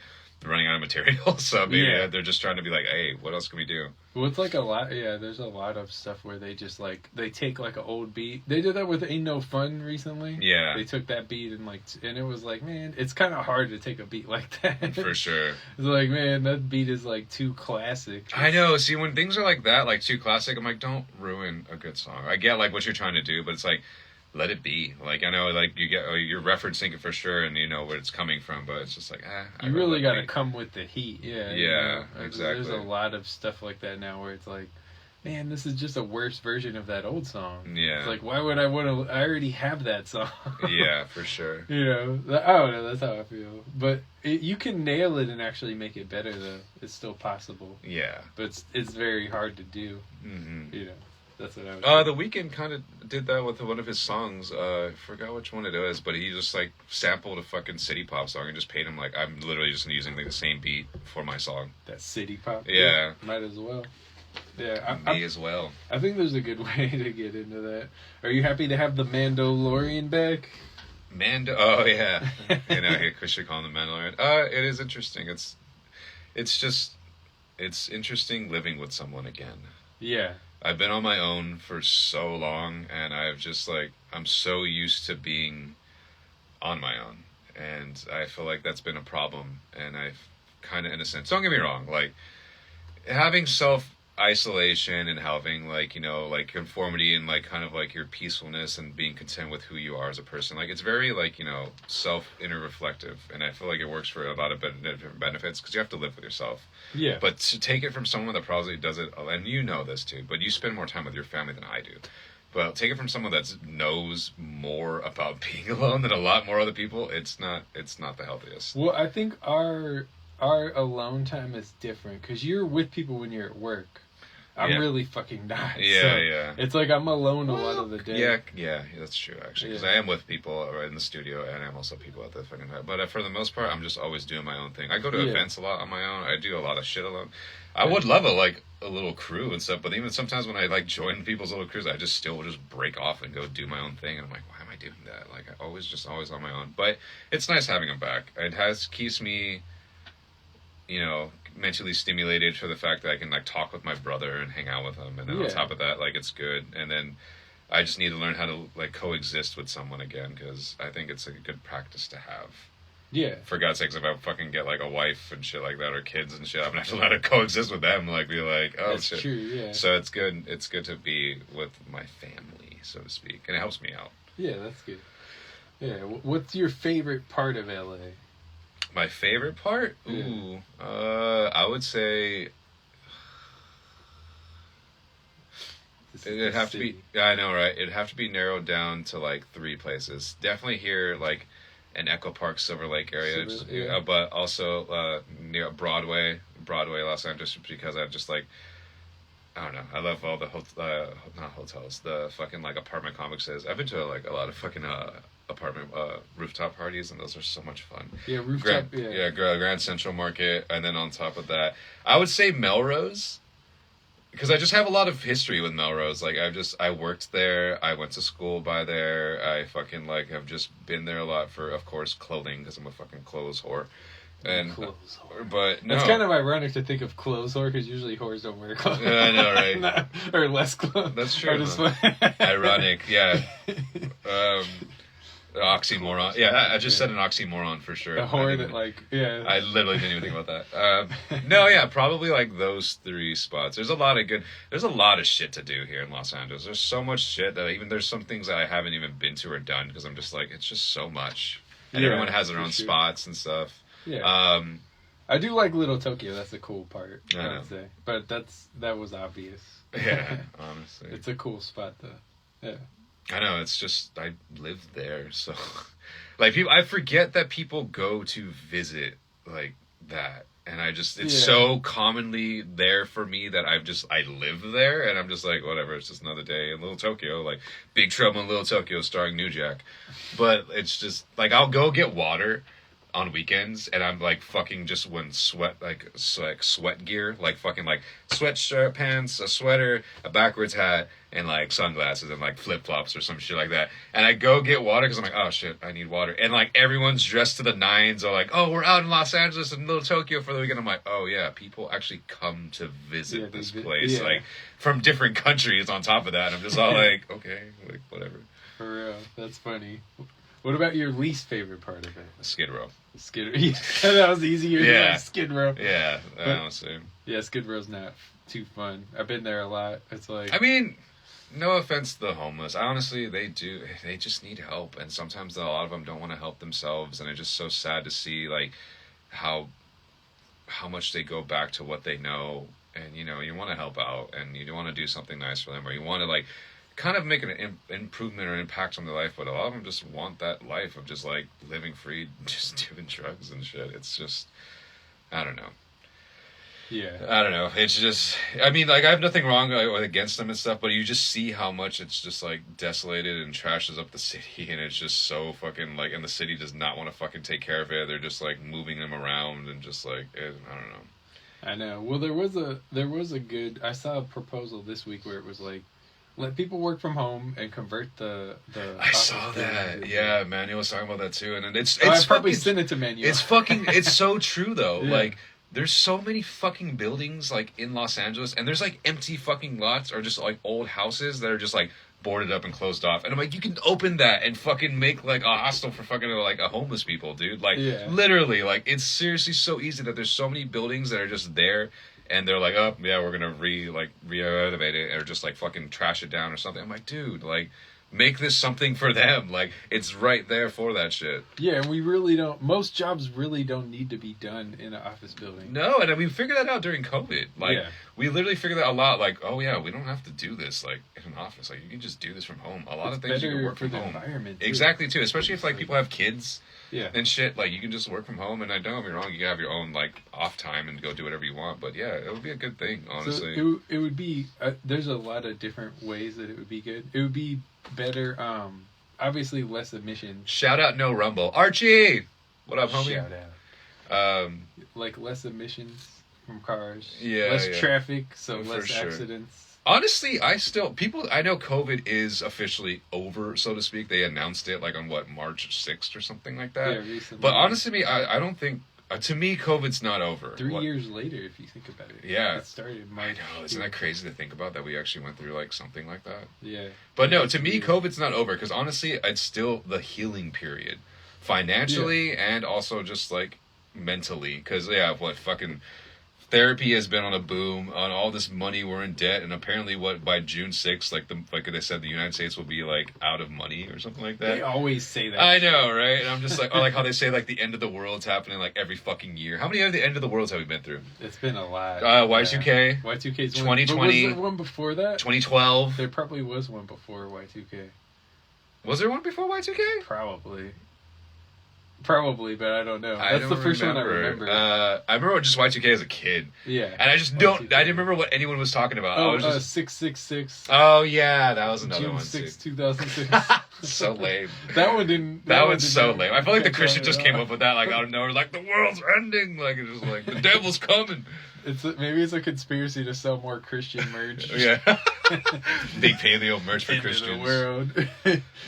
running out of material. So maybe
Yeah.
they're just trying to be like, hey, what else can we do?
Well, it's like a lot. Yeah, there's a lot of stuff where they just like they take like an old beat. They did that with "Ain't No Fun" recently.
Yeah.
They took that beat and and it was like, man, it's kind of hard to take a beat like that.
For sure.
It's like, man, that beat is like too classic.
I know. See, when things are like that, like too classic, I'm like, don't ruin a good song. I get like what you're trying to do, but it's like, let it be. Like, I know, like you're referencing it for sure, and you know where it's coming from, but it's just like,
you really got to come with the heat. Yeah.
Yeah, exactly.
There's a lot of stuff like that now where it's like, man, this is just a worse version of that old song.
Yeah.
It's like, why would I want to? I already have that song.
Yeah, for sure.
You know, I don't know. That's how I feel. But you can nail it and actually make it better, though. It's still possible.
Yeah.
But it's very hard to do.
Mm-hmm.
You know, that's what I was.
The Weeknd kind of did that with one of his songs. I forgot which one it is, but he just like sampled a fucking city pop song and just paid him like, I'm literally just using like the same beat for my song.
That city pop.
Yeah.
Might as well. Yeah,
Me as well.
I think there's a good way to get into that. Are you happy to have the Mandalorian back?
Oh yeah, you know, I should call him the Mandalorian. It is interesting. It's interesting living with someone again.
Yeah.
I've been on my own for so long, and I'm so used to being on my own, and I feel like that's been a problem. And I've kind of, in a sense, don't get me wrong, like having isolation and having like, you know, like conformity and like kind of like your peacefulness and being content with who you are as a person, like it's very like, you know, inner reflective, and I feel like it works for a lot of different benefits because you have to live with yourself.
Yeah.
But to take it from someone that probably does it, and you know this too, but you spend more time with your family than I do, but take it from someone that knows more about being alone than a lot more other people, it's not the healthiest.
Well, I think our alone time is different because you're with people when you're at work. I'm really fucking not.
Yeah,
so
yeah.
It's like I'm alone a lot of the day.
Yeah, that's true, actually. Because I am with people in the studio, and I'm also people at the fucking time. But for the most part, I'm just always doing my own thing. I go to events a lot on my own. I do a lot of shit alone. I would love a little crew and stuff, but even sometimes when I like join people's little crews, I just still just break off and go do my own thing. And I'm like, why am I doing that? Like, I always on my own. But it's nice having them back. It keeps me, you know, mentally stimulated for the fact that I can like talk with my brother and hang out with him, and then on top of that, like it's good. And then I just need to learn how to like coexist with someone again, because I think it's a good practice to have.
Yeah.
For God's sakes, if I fucking get like a wife and shit like that, or kids and shit, I'm gonna have to learn how to coexist with them. Like be like, oh
That's
shit.
true. Yeah.
So it's good. It's good to be with my family, so to speak, and it helps me out.
Yeah, that's good. Yeah. What's your favorite part of LA?
My favorite part? Ooh. I would say it'd have to be, I know, right? It'd have to be narrowed down to like 3 places. Definitely here, like in Echo Park, Silver Lake area, but also near Broadway, Los Angeles, because I just like, I don't know. I love all the not hotels, the fucking like apartment complexes. I've been to like a lot of fucking apartment rooftop parties, and those are so much fun.
Yeah, rooftop.
Grand Central Market, and then on top of that, I would say Melrose, because I just have a lot of history with Melrose. Like I worked there, I went to school by there. I fucking like have just been there a lot for, of course, clothing, because I'm a fucking clothes whore. And
clothes whore.
But no,
it's kind of ironic to think of clothes whore, because usually whores don't wear clothes.
Yeah, I know, right?
Or less clothes.
That's true. Ironic, yeah. Oxymoron. Yeah, I just said an oxymoron for sure.
A whore that like, yeah.
I literally didn't even think about that. No, yeah, probably like those 3 spots. There's a lot of shit to do here in Los Angeles. There's so much shit that even there's some things that I haven't even been to or done, because I'm just like, it's just so much. And everyone has their own spots and stuff.
Yeah. I do like Little Tokyo. That's the cool part, I would say. But that was obvious.
Yeah, honestly.
It's a cool spot, though. Yeah.
I know, it's just, I live there, so... Like, I forget that people go to visit, like, that. And it's so commonly there for me that I live there, and I'm just like, whatever, it's just another day in Little Tokyo, like, Big Trouble in Little Tokyo starring New Jack. But it's just, like, I'll go get water on weekends, and I'm like fucking just wearing sweat gear, like fucking like sweatshirt pants, a sweater, a backwards hat, and like sunglasses and like flip flops or some shit like that. And I go get water because I'm like, oh shit, I need water. And like everyone's dressed to the nines, or like, oh, we're out in Los Angeles and Little Tokyo for the weekend. I'm like, oh yeah, people actually come to visit this place, like from different countries. On top of that, I'm just all like, okay, like whatever.
For real, that's funny. What about your least favorite part of it?
Skid Row.
Skid Row. That was easier.
Yeah.
Skid Row.
Yeah, honestly.
Yeah, Skid Row's not too fun. I've been there a lot. It's like...
I mean, no offense to the homeless. Honestly, they just need help. And sometimes a lot of them don't want to help themselves. And it's just so sad to see, like, how much they go back to what they know. And, you know, you want to help out. And you want to do something nice for them. Or you want to, like... kind of make an improvement or impact on their life, but a lot of them just want that life of just like living free, just doing drugs and shit. It's just, I don't know.
Yeah.
I don't know. It's just, I mean, like I have nothing wrong or against them and stuff, but you just see how much it's just like desolated and trashes up the city, and it's just so fucking like, and the city does not want to fucking take care of it. They're just like moving them around and just like, I don't know.
I know. Well, there was a good, I saw a proposal this week where it was like, let people work from home and convert the.
I saw that. Yeah, Manuel was talking about that too, and it's
I probably sent it to Manuel.
It's so true though.
Yeah.
Like there's so many fucking buildings like in Los Angeles, and there's like empty fucking lots or just like old houses that are just like boarded up and closed off. And I'm like, you can open that and fucking make like a hostel for fucking like a homeless people, dude. Like literally, like it's seriously so easy that there's so many buildings that are just there. And they're like, oh, yeah, we're going to re-renovate it or just, like, fucking trash it down or something. I'm like, dude, like, make this something for them. Like, it's right there for that shit.
Yeah, and we really don't... Most jobs really don't need to be done in an office building.
No, and we figured that out during COVID. Like, we literally figured that a lot. Like, oh, yeah, we don't have to do this, like, in an office. Like, you can just do this from home. A lot of things you can work from home.
Environment,
exactly, too. Especially if, like, people have kids.
Yeah.
And shit, like, you can just work from home, and I don't get me wrong, you can have your own, like, off time and go do whatever you want, but yeah, it would be a good thing, honestly.
So it would be, there's a lot of different ways that it would be good. It would be better, obviously less emissions.
Shout out No Rumble. Archie! What up, homie?
Shout out. Like, less emissions from cars.
Yeah,
less traffic, so
for
less
sure.
accidents.
Honestly, I know COVID is officially over, so to speak. They announced it, like, on, March 6th or something like that?
Yeah, recently.
But honestly, I don't think, to me, COVID's not over.
3 years later, if you think about it.
Yeah.
It started in March.
I know, isn't that crazy to think about, that we actually went through, like, something like that?
Yeah.
But no, to me, COVID's not over, because honestly, it's still the healing period. Financially, and also just, like, mentally. Because, fucking... Therapy has been on a boom. On all this money, we're in debt, and apparently, by June 6th, like they said, the United States will be like out of money or something like that.
They always say that.
I know, right? And I'm just like, or like how they say like the end of the world's happening like every fucking year. How many of the end of the worlds have we been through?
It's been a lot.
Y2K.
Y2K's
2020.
Was there one before that?
2012.
There probably was one before Y2K.
Was there one before Y2K?
Probably, but I don't know. That's the first one I remember.
I remember just Y2K as a kid.
Yeah.
And I just I didn't remember what anyone was talking about.
Oh,
I was just...
666.
Oh, yeah, that was another
June
one,
6,
too. 2006. So lame.
That one didn't...
That one's so lame. I feel like the Christian just came up with that, like, out of nowhere. Like, the world's ending. Like, it's just like, the devil's coming.
Maybe it's a conspiracy to sell more Christian merch.
Yeah. Big paleo merch for Christians.
The world.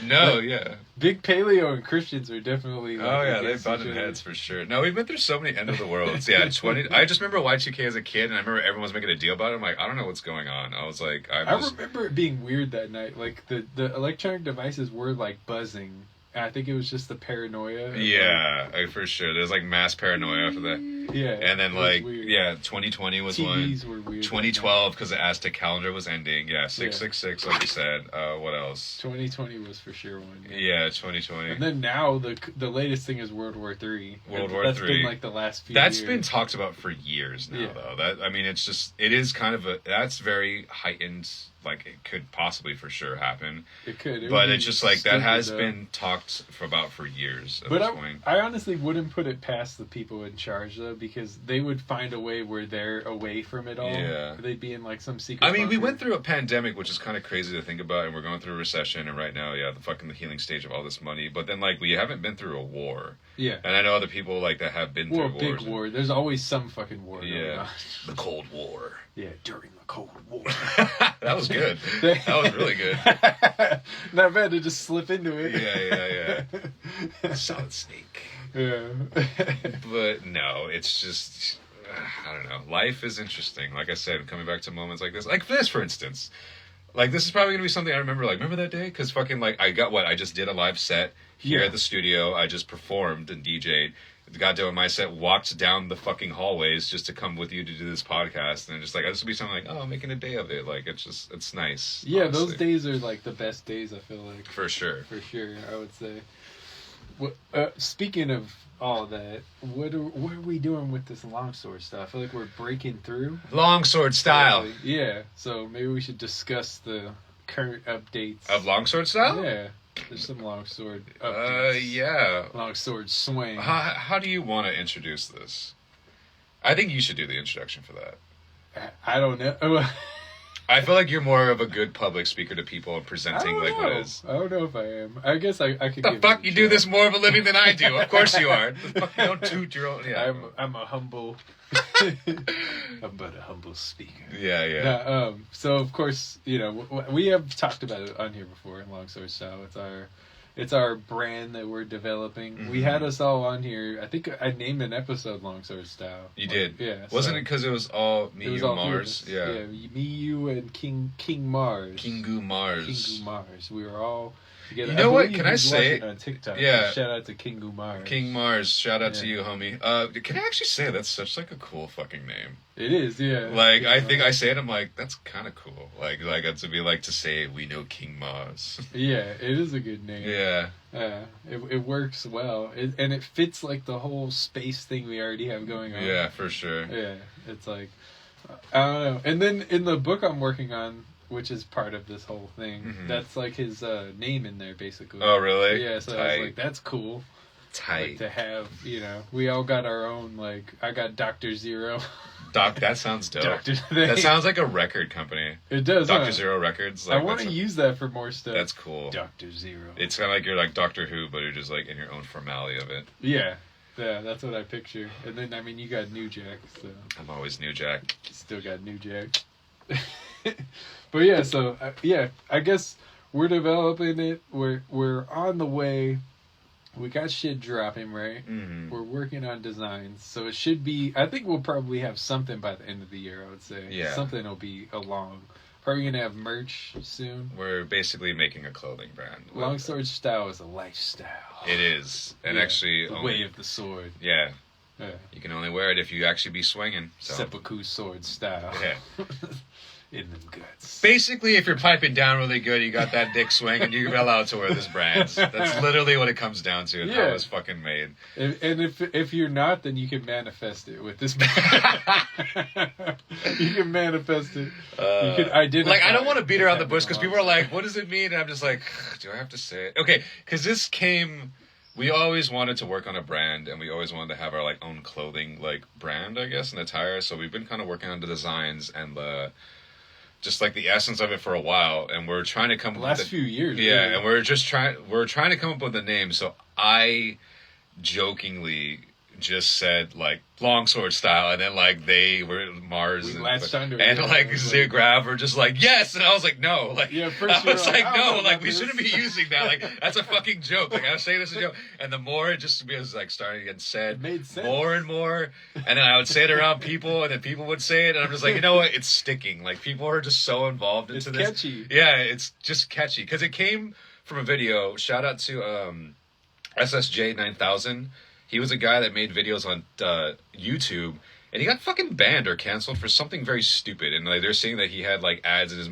No, yeah.
Big paleo and Christians are definitely... Like,
oh, yeah, they've butted heads for sure. No, we've been through so many end of the worlds. Yeah, I just remember Y2K as a kid, and I remember everyone was making a deal about it. I'm like, I don't know what's going on. I was like... I
remember it being weird that night. Like, the electronic devices were, like, buzzing. And I think it was just the paranoia.
Yeah, for sure. There's, like, mass paranoia after that.
Yeah.
And then, like, 2020 was
TVs
one.
Were weird.
2012, because the Aztec calendar was ending. Yeah, 666, like you said. What else?
2020 was for sure one.
Yeah, 2020.
And then now, the latest thing is World War III. That's been, like, the last few
That's
years.
been talked about for years now, though. It is kind of that's very heightened. Like, it could possibly for sure happen.
It could.
But it's just like, that has been talked about for years at this point.
I honestly wouldn't put it past the people in charge, though, because they would find a way where they're away from it all.
Yeah.
They'd be in like some secret.
I mean, we
bunker.
went through a pandemic, which is kind of crazy to think about, and we're going through a recession, and right now, the healing stage of all this money. But then, like, we haven't been through a war.
Yeah.
And I know other people, like, that have been through wars.
Big war. There's always some fucking war going
Yeah.
on.
The Cold War.
Yeah, during the Cold War.
That was good. That was really good.
Not bad to just slip into it.
Yeah. Solid Snake.
Yeah.
But no, it's just, I don't know. Life is interesting. Like I said, coming back to moments like this, for instance. Like, this is probably going to be something I remember, like, remember that day? Because fucking, like, I just did a live set here at the studio. I just performed and DJ'd. Got done with my set, walked down the fucking hallways just to come with you to do this podcast. And just, like, this would be something like, oh, I'm making a day of it. Like, it's nice.
Yeah,
honestly.
those days are, like, the best days, I feel like.
For sure.
For sure, I would say. Speaking of all that, what are we doing with this longsword stuff? I feel like we're breaking through.
Longsword style.
Yeah, so maybe we should discuss the current updates.
Of longsword style?
Yeah, there's some longsword updates.
Yeah.
Longsword swing.
How do you want to introduce this? I think you should do the introduction for that.
I don't know.
I feel like you're more of a good public speaker to people and presenting like what is.
I don't know if I am. I guess I could.
The fuck, you do this more of a living than I do. Of course you are. The fuck, you don't toot your own. Yeah.
I'm a humble. I'm but a humble speaker.
Yeah.
So of course, we have talked about it on here before. Longsword Style. It's our brand that we're developing. Mm-hmm. We had us all on here. I think I named an episode Longsword Style.
You did?
Yeah.
Wasn't it because it was all me, you, Mars?
Yeah. Me, you, and King Mars.
Kingu Mars.
We were all together.
You know what? Can I say
on TikTok?
Yeah.
Shout out to Kingu Mars.
King Mars. Shout out to you, homie. Can I actually say that's such like a cool fucking name?
It is, yeah.
Like, I think I say it, I'm like, that's kind of cool. Like to be like to say, we know King Mars.
Yeah, it is a good name.
Yeah.
It works well. And it fits like the whole space thing we already have going on.
Yeah, for sure.
Yeah, it's like, I don't know. And then in the book I'm working on, which is part of this whole thing, that's like his name in there, basically.
Oh, really?
Yeah, so I was like, that's cool.
Tight.
Like, to have, we all got our own, like, I got Dr. Zero.
That sounds dope. That sounds like a record company.
It does.
Dr. Zero Records. Like,
I want to use that for more stuff.
That's cool.
Dr. Zero.
It's kind of like you're like Doctor Who, but you're just like in your own formality of it.
Yeah, that's what I picture. And then you got New Jack. So
I'm always New Jack.
Still got New Jack. But yeah, so I guess we're developing it. We're on the way. We got shit dropping, right? Mm-hmm. We're working on designs, so it should be. I think we'll probably have something by the end of the year. I would say, something will be along. Probably gonna have merch soon.
We're basically making a clothing brand.
Longsword Style is a lifestyle.
It is, and actually,
the way of the sword.
Yeah. You can only wear it if you actually be swinging. So.
Seppuku sword style.
Yeah.
In them guts.
Basically, if you're piping down really good, you got that dick swing, and you're allowed to wear this brand. That's literally what it comes down to, and how it's fucking made.
And if you're not, then you can manifest it with this brand. You can manifest it. You can identify.
Like, I don't want to beat around the bush, because people are like, what does it mean? And I'm just like, do I have to say it? Okay, because this came... We always wanted to work on a brand, and we always wanted to have our like own clothing like brand, I guess, and attire. So we've been kind of working on the designs and the... just like the essence of it for a while, and we're trying to come up with
last few years.
Yeah,
really.
and we're trying to come up with a name. So I jokingly just said like Longsword Style, and then like they were Mars and like Zigrav were just like yes, and I was like no, like I was like no, like we shouldn't be using that, like that's a fucking joke, like I was saying this is a joke, and the more it just was like starting to get said more and more, and then I would say it around people, and then people would say it, and I'm just like, you know what, it's sticking, like people are just so involved into this.
It's catchy.
Yeah, it's just catchy because it came from a video. Shout out to SSJ 9000. He was a guy that made videos on YouTube, and he got fucking banned or canceled for something very stupid. And like they're saying that he had like ads in his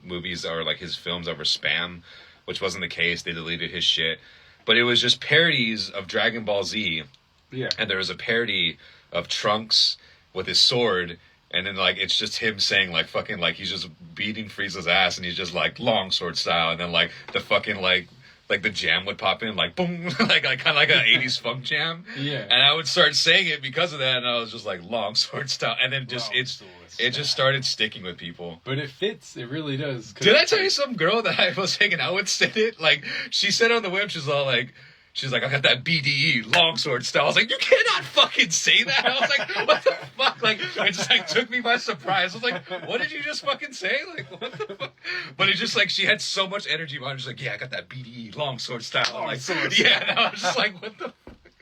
movies or like his films that were spam, which wasn't the case. They deleted his shit, but it was just parodies of Dragon Ball Z.
Yeah,
and there was a parody of Trunks with his sword, and then like it's just him saying like fucking like he's just beating Frieza's ass, and he's just like Longsword Style, and then like the fucking like like the jam would pop in, like boom, like kind of like an '80s funk jam.
Yeah.
And I would start saying it because of that, and I was just like longsword style, and then just it just started sticking with people.
But it fits. It really does.
Did I tell you some girl that I was hanging out with said it? Like she said on the whip, she's all like. She's like, I got that BDE longsword style. I was like, you cannot fucking say that. I was like, what the fuck? Like, it just like took me by surprise. I was like, what did you just fucking say? Like, what the fuck? But it's just like she had so much energy behind her. She's like, yeah, I got that BDE longsword style. Like, yeah, and I was just like, what the fuck?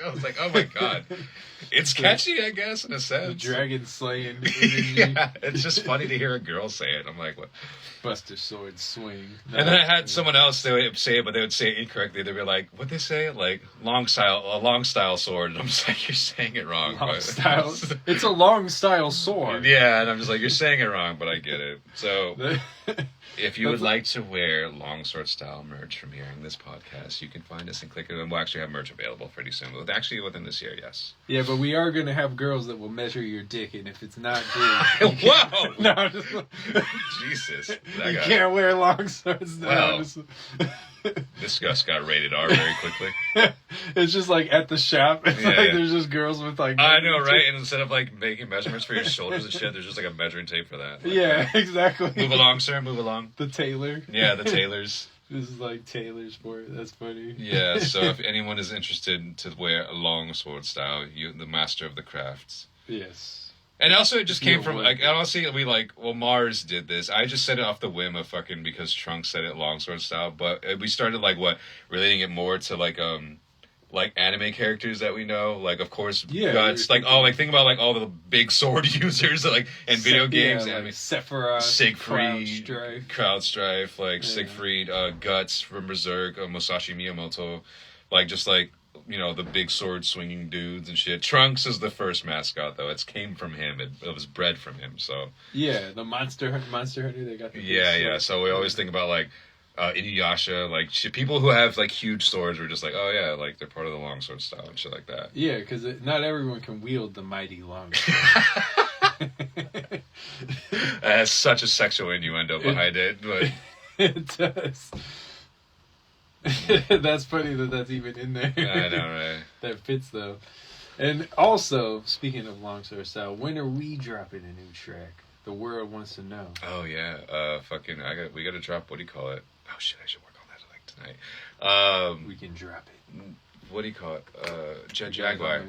I was like, oh my god. It's catchy, I guess, in a sense.
The dragon slaying.
Yeah, it's just funny to hear a girl say it. I'm like, what?
Buster sword swing. No,
and then I had someone else they would say it, but they would say it incorrectly. They'd be like, what'd they say? Like, a long style sword. And I'm just like, you're saying it wrong.
Long style. It's a long style sword.
Yeah, and I'm just like, you're saying it wrong, but I get it. So, if you would like to wear longsword style merch from hearing this podcast, you can find us and click it, and we'll actually have merch available pretty soon. Actually, within this year, yes.
Yeah, but we are going to have girls that will measure your dick, and if it's not big...
Whoa!
No, just...
Jesus.
You can't wear long swords now.
Well, this just got rated R very quickly.
It's just like at the shop. It's there's just girls with like...
I know, right? And instead of like making measurements for your shoulders and shit, there's just like a measuring tape for that. Like,
yeah, exactly.
Move along, sir. Move along.
The tailor.
Yeah, the tailors.
This is like tailor sport. That's funny.
Yeah, so if anyone is interested to wear a long sword style, you the master of the crafts.
Yes.
And also, it just came from, like, honestly, Mars did this. I just said it off the whim of fucking, because Trunks said it longsword style, but we started, like, relating it more to, like anime characters that we know, like, of course, Guts, like, think about, like, all the big sword users, like, in video games,
like Sephiroth,
Siegfried, Crowdstrife, like, Siegfried, Guts from Berserk, Musashi Miyamoto, like, just, like, you know, the big sword swinging dudes and shit. Trunks is the first mascot, though. It came from him. It was bred from him, so.
Yeah, the Monster Hunter, they got the
Yeah. So we always think about, like, Inuyasha, like, people who have, like, huge swords are just like, oh, yeah, like, they're part of the longsword style and shit like that.
Yeah, because not everyone can wield the mighty longsword.
It has such a sexual innuendo behind it, but...
It does. That's funny that's even in there.
I know, right? That
fits, though. And also, speaking of longsword style, when are we dropping a new track? The world wants to know.
Oh, yeah. We got to drop, what do you call it? Oh, shit, I should work on that, like, tonight.
We can drop it.
What do you call it? Jet Jaguar.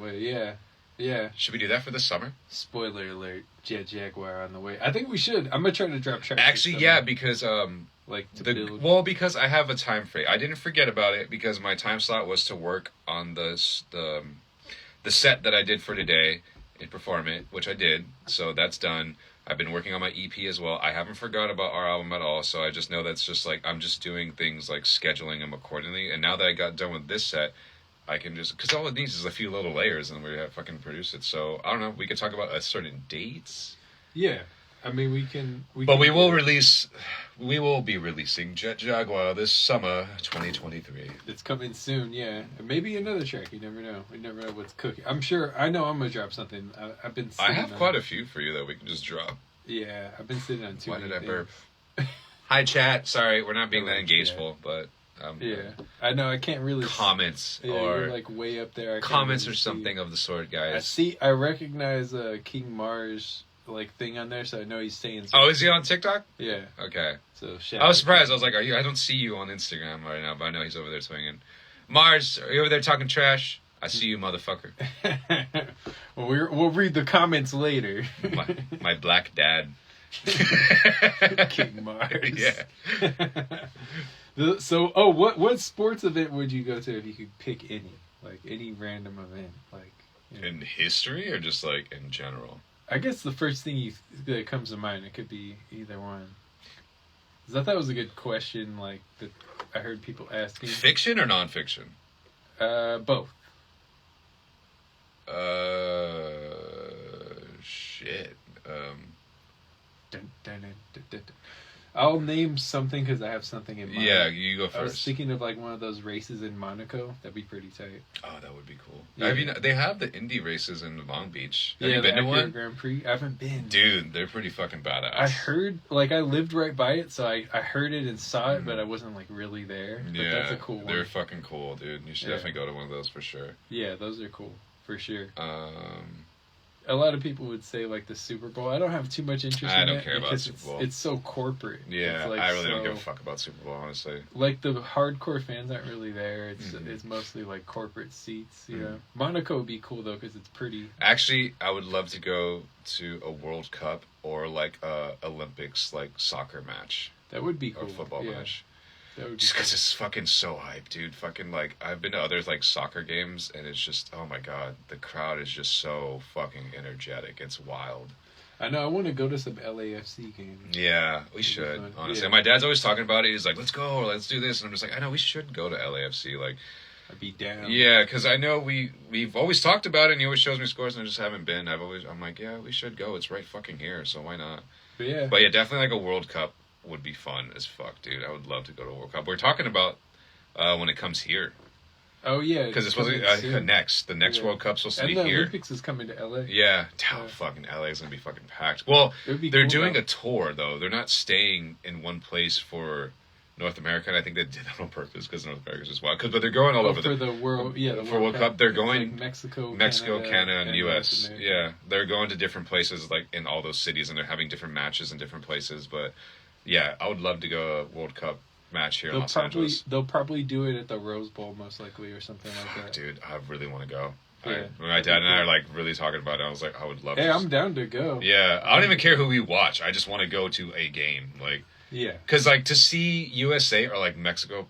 Yeah.
Should we do that for the summer?
Spoiler alert. Jet Jaguar on the way. I think we should. I'm going to try to drop tracks.
Actually, yeah, because...
build.
Because I have a time frame. I didn't forget about it because my time slot was to work on the set that I did for today and perform it, which I did. So that's done. I've been working on my EP as well. I haven't forgot about our album at all. So I just know that's just like I'm just doing things like scheduling them accordingly. And now that I got done with this set, I can just because all it needs is a few little layers and we have fucking produce it. So I don't know. We could talk about certain dates.
Yeah. I mean, we can.
But we will be releasing Jet Jaguar this summer, 2023.
It's coming soon, yeah. And maybe another track. You never know. We never know what's cooking. I'm sure. I know I'm gonna drop something. I've been.
I have quite a few for you that we can just drop.
Yeah, I've been sitting on two.
Why did I burp? Hi, chat. Sorry, we're not being that engageful, but.
Yeah, I know. I can't really
comments
or
you're
like way up there.
Comments really or something of the sort, guys.
I recognize King Mars. Like thing on there, so I know he's saying something.
Oh, is he on TikTok?
Yeah.
Okay.
So
I was surprised. I was like, "Are you?" I don't see you on Instagram right now, but I know he's over there swinging. Mars, are you over there talking trash? I see you, motherfucker.
Well, we'll read the comments later.
my black dad.
King Mars.
Yeah.
So, what sports event would you go to if you could pick any? Like any random event, like
in history or just like in general?
I guess the first thing that comes to mind, it could be either one. Because I thought it was a good question, like, that I heard people asking.
Fiction or nonfiction?
Both.
Shit.
I'll name something because I have something in mind.
Yeah, you go
I was
first.
thinking of like one of those races in Monaco. That'd be pretty tight.
Oh, that would be cool.
Yeah.
I mean, they have the indie races in Long Beach. Have
Yeah,
you been
the
to
Acura
one?
Grand Prix. I haven't been.
Dude, they're pretty fucking badass.
I heard, like, I lived right by it, so I heard it and saw it, but I wasn't like really there. But
Yeah,
that's a cool one.
they're fucking cool, dude. You should
Yeah.
definitely go to one of those for sure.
Yeah, those are cool for sure.
Um,
A lot of people would say like the Super Bowl. I don't have too much interest
I
in
don't
it
care about
because
Super Bowl.
It's so corporate.
yeah,
It's, like,
I really don't
so-
give a fuck about Super Bowl, honestly.
Like the hardcore fans aren't really there. It's
Mhm.
it's mostly like corporate seats. You
Mhm.
know, Monaco would be cool though because it's pretty.
Actually, I would love to go to a World Cup or like a Olympics like soccer match
That would be
or
cool.
football
yeah,
match.
That would be
Just because
cool.
it's fucking so hype, dude. Fucking like I've been to other like soccer games and it's just oh my god, the crowd is just so fucking energetic. It's wild.
I know. I want to go to some LAFC games.
Yeah, we
be
should
fun.
honestly.
Yeah.
My dad's always talking about it. He's like, "Let's go, or let's do this," and I'm just like, "I know we should go to LAFC." Like,
I'd be down.
yeah, because I know we've always talked about it, and he always shows me scores, and I just haven't been. I'm like, yeah, we should go. It's right fucking here, so why not?
But yeah.
But yeah, definitely like a World Cup would be fun as fuck, dude. I would love to go to a World Cup. We're talking about when it comes here
Oh yeah.
because it's supposed to
coming
be
soon.
the next
Yeah.
World Cup's supposed to
And
be
the
here.
Olympics is coming to LA.
Yeah,
Yeah.
fucking LA is gonna be fucking packed. Well,
It would be
they're
cool,
doing
though.
a tour though. They're not staying in one place for North America. And I think they did that on purpose because North America's just wild. But they're going all over
for the world. Yeah, the
for World Cup. They're going
It's like Mexico,
Canada, and U.S.
North America.
Yeah, they're going to different places like in all those cities, and they're having different matches in different places. But yeah, I would love to go to a World Cup match here in Los Angeles.
They'll probably do it at the Rose Bowl most likely or something like
Fuck,
that.
dude, I really want to go.
Yeah.
My dad and I are like really talking about it. I was like, I would love.
Hey,
to
I'm down to go.
Yeah, I don't even care who we watch. I just want to go to a game, like,
Yeah.
because like to see USA or like Mexico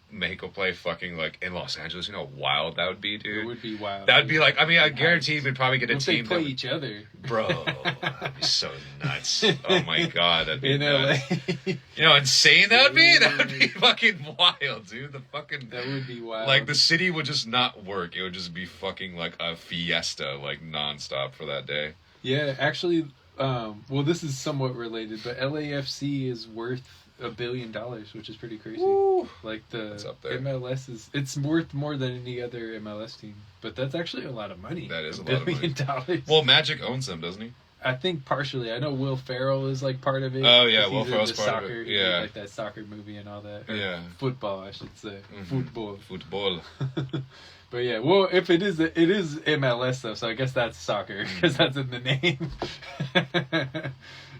play fucking like in Los Angeles. You know how wild that would be,
It
dude.
would be wild.
That would be like. I mean, I guarantee we'd probably get a
If they
team.
play
That would,
each other.
bro, that'd be so nuts. Oh my god, that'd be
In LA.
nuts. You know, how insane that would be. That would be fucking wild, dude. The fucking.
That would be wild.
Like the city would just not work. It would just be fucking like a fiesta, like nonstop for that day.
Yeah, actually, well, this is somewhat related, but LAFC is worth $1 billion, which is pretty crazy.
Woo.
Like the
That's up there.
MLS it's worth more than any other MLS team, but that's actually a lot of money.
That is a
$1
lot of
billion dollars.
Well, Magic owns them, doesn't he?
I think partially. I know Will Ferrell is like part of it.
Oh, yeah,
'cause
Will
he's
Ferrell's
into
part of
soccer.
it,
He did,
yeah.
like that soccer movie and all that. Or
Yeah.
football, I should say.
Mhm.
Football.
Football.
But yeah, well, if it is MLS though, so I guess that's soccer because that's in the name.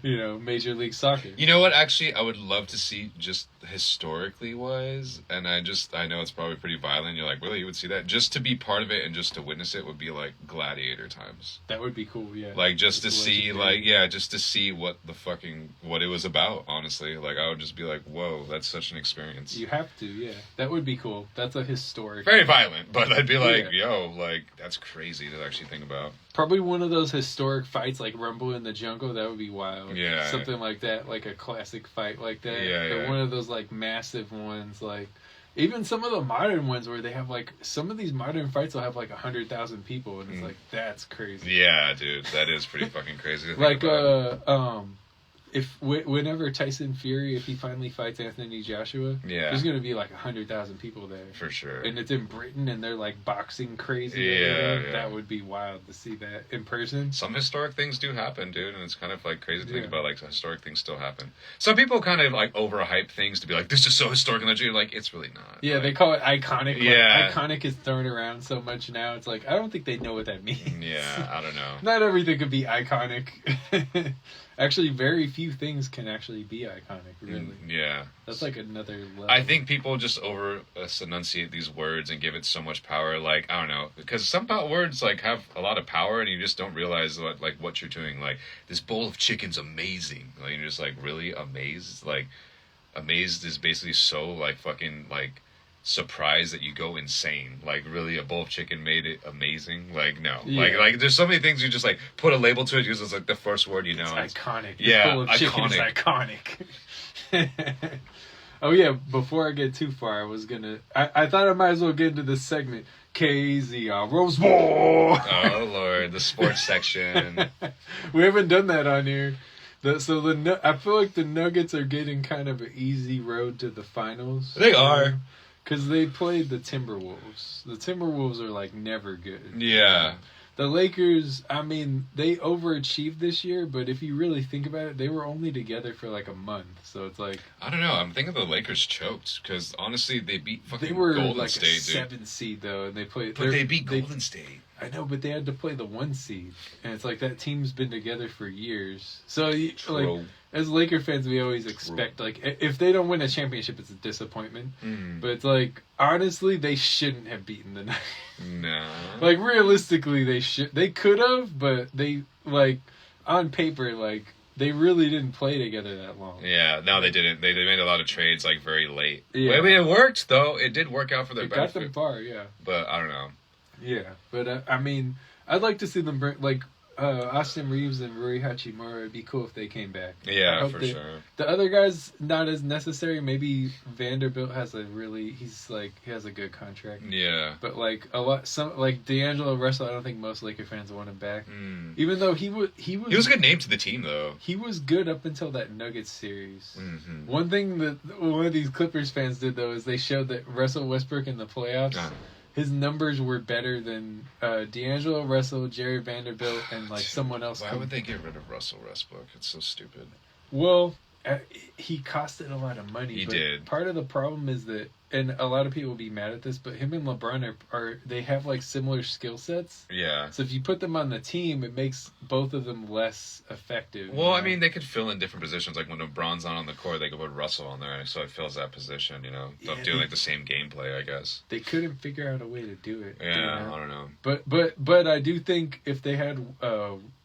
You know, Major League Soccer.
You know what? Actually, I would love to see just historically wise, and I know it's probably pretty violent. You're like, really, you would see that? Just to be part of it and just to witness it would be like gladiator times.
That would be cool. Yeah.
Like just to
It's
see,
legendary.
like just to see what it was about. Honestly, like I would just be like, whoa, that's such an experience.
You have to, yeah. That would be cool. That's a historic.
Very violent, but I'd be like,
Yeah.
yo, like that's crazy to actually think about.
Probably one of those historic fights like Rumble in the Jungle. That would be wild.
Yeah.
Something like that, like a classic fight like that.
Yeah,
Or
yeah.
one of those like massive ones, like even some of the modern ones where they have like some of these modern fights will have like 100,000 people, and it's like that's crazy.
Yeah, dude, that is pretty fucking crazy. To think
Like
about.
whenever Tyson Fury, if he finally fights Anthony Joshua,
Yeah.
there's gonna be like 100,000 people there.
For sure.
And it's in Britain, and they're like boxing crazy.
Yeah,
over there.
yeah.
That would be wild to see that in person.
Some historic things do happen, dude, and it's kind of like crazy to think
Yeah.
about. Like historic things still happen. Some people kind of like overhype things to be like, "This is so historic," and you're like, "It's really not."
Yeah,
like,
they call it iconic. Like,
Yeah.
iconic is thrown around so much now. It's like I don't think they know what that means.
Yeah, I don't know.
Not everything could be iconic. Actually, very few things can actually be iconic. Really,
Yeah.
that's like another level.
I think people just over enunciate these words and give it so much power. Like I don't know, because some words like have a lot of power, and you just don't realize what you're doing. Like this bowl of chicken's amazing. Like you're just like really amazed. Like amazed is basically so like fucking like surprised that you go insane. Like really, a bowl of chicken made it amazing. Like no,
Yeah.
like there's so many things you just like put a label to it because it's like the first word you know.
It's iconic.
Yeah,
This bowl of chicken is iconic. Oh yeah, before I get too far, I thought I might as well get into this segment. KZ Rose Bowl.
Oh Lord, the sports section.
We haven't done that on here. I feel like the Nuggets are getting kind of an easy road to the finals.
They are.
Because they played the Timberwolves. The Timberwolves are like never good.
Yeah.
The Lakers, I mean, they overachieved this year, but if you really think about it, they were only together for like a month. So it's like...
I don't know. I'm thinking the Lakers choked because, honestly, they beat fucking
they were
Golden
like
State,
a 7 seed, though, and they played...
But they beat Golden State.
I know, but they had to play the 1 seed. And it's like that team's been together for years. So, like, as Laker fans, we always expect, like, if they don't win a championship, it's a disappointment.
Mm.
But it's like, honestly, they shouldn't have beaten the Nuggets.
No.
Like, realistically, they could have, but they, like, on paper, like, they really didn't play together that long.
Yeah, no, they didn't. They made a lot of trades, like, very late.
Yeah.
Well, I mean, it worked, though. It did work out for their benefit.
It got them far, yeah.
But, I don't know.
Yeah, but, I mean, I'd like to see them bring, like, Austin Reeves and Rui Hachimura. It'd be cool if they came back.
Yeah, for sure.
The other guys, not as necessary. Maybe Vanderbilt has he has a good contract.
Yeah.
But like like D'Angelo Russell, I don't think most Laker fans want him back.
Mm.
Even though he was
a good name to the team, though.
He was good up until that Nuggets series.
Mm-hmm.
One thing that one of these Clippers fans did though is they showed that Russell Westbrook in the playoffs. His numbers were better than D'Angelo Russell, Jerry Vanderbilt, and like someone else.
Why would they get rid of Russell Westbrook? It's so stupid.
Well, he costed a lot of money.
He
but
did.
Part of the problem is that, and a lot of people will be mad at this, but him and LeBron they have like similar skill sets.
Yeah.
So if you put them on the team, it makes both of them less effective.
Well, I mean, they could fill in different positions. Like when LeBron's not on the court, they could put Russell on there, so it fills that position. You know, they'll do like the same gameplay, I guess.
They couldn't figure out a way to do it.
Yeah, I don't know.
But I do think if they had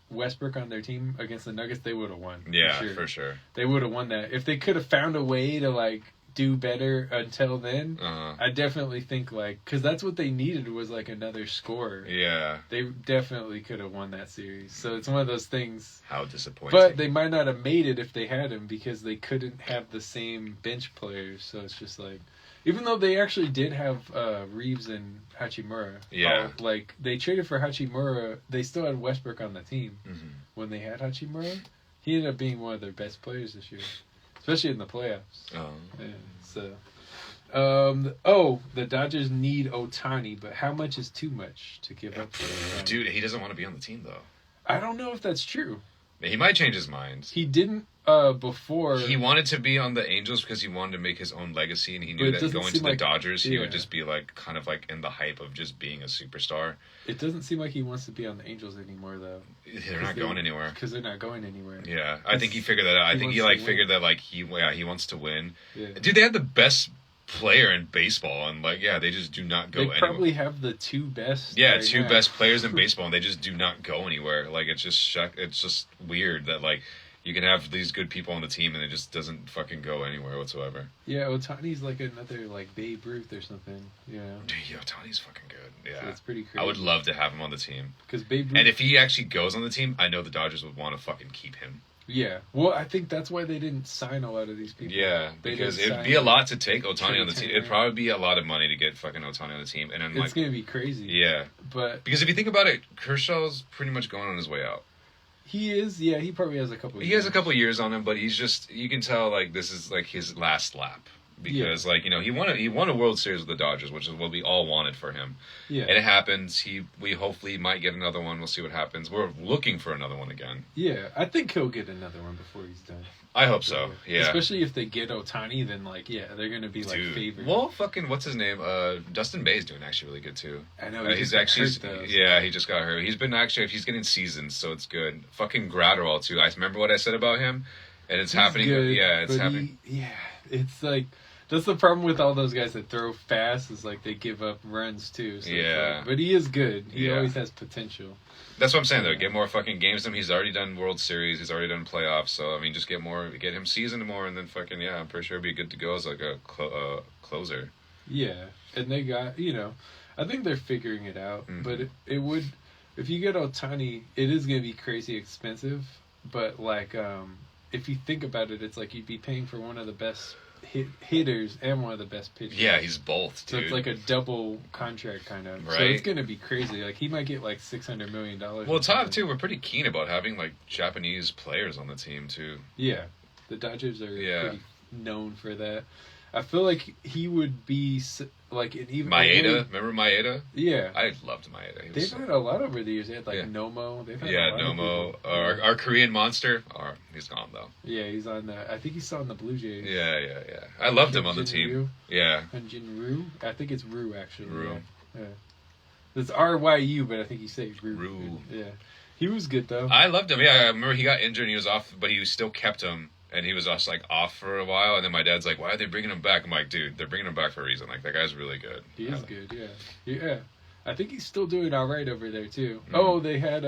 Westbrook on their team against the Nuggets, they would have won.
Yeah, for sure.
They would have won that. If they could have found a way to like do better until then, I definitely think like, because that's what they needed was like another scorer.
Yeah.
They definitely could have won that series. So it's one of those things.
How disappointing.
But they might not have made it if they had him because they couldn't have the same bench players. So it's just like, even though they actually did have Reeves and Hachimura.
Yeah.
Like, they traded for Hachimura. They still had Westbrook on the team when they had Hachimura. He ended up being one of their best players this year. Especially in the playoffs. Oh. Yeah, so. The Dodgers need Ohtani, but how much is too much to give up for Ohtani?
Dude, he doesn't want to be on the team, though.
I don't know if that's true.
He might change his mind.
He didn't before.
He wanted to be on the Angels because he wanted to make his own legacy, and he knew that going to the Dodgers, he would just be like kind of like in the hype of just being a superstar.
It doesn't seem like he wants to be on the Angels anymore, though.
They're not going anywhere.
Because they're not going anywhere.
Yeah, I think he figured that out. I think he like figured that like he wants to win.
Yeah.
Dude, they had the best player in baseball, and like they just do not go anywhere.
They probably have the two best.
Yeah, two best players in baseball, and they just do not go anywhere. Like it's just weird that like you can have these good people on the team and it just doesn't fucking go anywhere whatsoever.
Yeah, Ohtani's like another like Babe Ruth or something. You know?
Dude, Ohtani's fucking good. Yeah,
so it's pretty crazy.
I would love to have him on the team.
Because Babe Ruth,
and if he actually goes on the team, I know the Dodgers would want to fucking keep him.
Yeah, well, I think that's why they didn't sign a lot of these people.
Yeah, because it'd be a lot to take Ohtani on the team. It'd probably be a lot of money to get fucking Ohtani on the team, and then
it's gonna be crazy.
Yeah,
but
because if you think about it, Kershaw's pretty much going on his way out.
He is. Yeah, he probably has a couple.
He has a couple years on him, but he's just you can tell like this is like his last lap. Because like he won a World Series with the Dodgers, which is what we all wanted for him. Yeah, and it happens. We hopefully might get another one. We'll see what happens. We're looking for another one again.
Yeah, I think he'll get another one before he's done.
I hope so. Yeah,
especially if they get Ohtani, then like they're gonna be like favored.
Well, fucking what's his name? Dustin Bay's doing actually really good too.
I know
he's actually he just got hurt. He's been actually he's getting seasons, so it's good. Fucking Gratterall too. I remember what I said about him, and it's happening.
Good,
it's happening.
It's like. That's the problem with all those guys that throw fast is like they give up runs too. So but he is good. He always has potential.
That's what I'm saying though. Get more fucking games than he's already done World Series. He's already done playoffs. So I mean, just get him seasoned more, and then fucking I'm pretty sure he'll be good to go as like a closer. Yeah, and they got I think they're figuring it out. Mm-hmm. But it would if you get Ohtani, it is gonna be crazy expensive. But like if you think about it, it's like you'd be paying for one of the best
hitters and one of the best pitchers.
Yeah, he's both,
So
dude.
it's like a double contract kind of.
Right.
So it's gonna be crazy. Like he might get like $600 million.
Well, Todd too. We're pretty keen about having like Japanese players on the team too.
Yeah, the Dodgers are
Yeah.
pretty known for that. I feel like he would be like an even
Maeda, remember Maeda?
Yeah,
I loved Maeda. He was
they've
so-
had a lot over the years. They had like
Yeah.
Nomo. They've had
yeah,
a lot of
Nomo,
people.
our Korean monster. Oh, he's gone though.
Yeah, he's on the. I think he's still on the Blue Jays.
Yeah. I loved him on the team. Yeah.
Hyunjin Ryu. I think it's Ryu actually.
Ryu.
Yeah. It's RYU, but I think he says Ryu.
Ryu.
Yeah. He was good though.
I loved him. Yeah, I remember he got injured and he was off, but he still kept him. And he was just like off for a while, and then my dad's like, "Why are they bringing him back?" I'm like, "Dude, they're bringing him back for a reason. Like that guy's really good."
He is good, yeah. I think he's still doing all right over there too.
Mm-hmm.
Oh, they had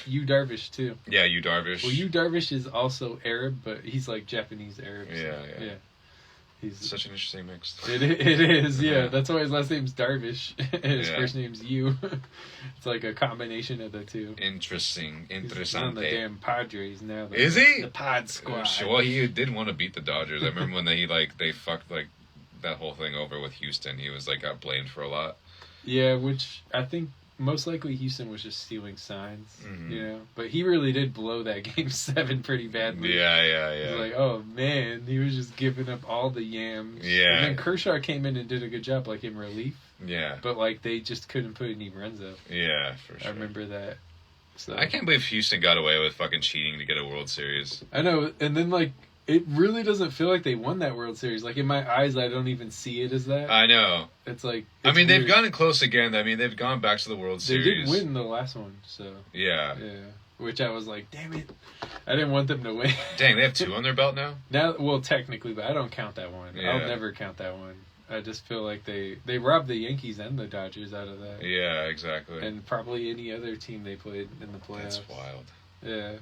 Yu Darvish too.
Yeah, Yu Darvish.
Well, Yu Darvish is also Arab, but he's like Japanese Arab. So,
Yeah.
He's
Such an interesting mix.
it is, yeah.
Yeah.
That's why his last name's Darvish. And his
Yeah.
first name's Yu. It's like a combination of the two.
Interesting.
He's on the
Interessante.
damn Padres now. Though.
Is he?
The Pod Squad.
Well, he did want to beat the Dodgers. I remember when they fucked like that whole thing over with Houston. He was like got blamed for a lot.
Yeah, which I think most likely Houston was just stealing signs,
Mhm.
you know. But he really did blow that game 7 pretty badly.
Yeah.
It's like, oh man, he was just giving up all the yams.
Yeah.
And then Kershaw came in and did a good job, like in relief.
Yeah.
But like they just couldn't put any runs up.
Yeah, for sure.
I remember that. So
I can't believe Houston got away with fucking cheating to get a World Series.
I know, and then like it really doesn't feel like they won that World Series. Like in my eyes, I don't even see it as that.
I know.
It's like
I mean, they've
weird.
gotten close again. I mean, they've gone back to the World
They
Series.
did win the last one, so
Yeah.
yeah. Which I was like, damn it, I didn't want them to win.
Dang, they have 2 on their belt now?
Now, well, technically, but I don't count that one.
Yeah.
I'll never count that one. I just feel like they robbed the Yankees and the Dodgers out of that,
Yeah, exactly.
and probably any other team they played in the playoffs.
That's wild.
Yeah,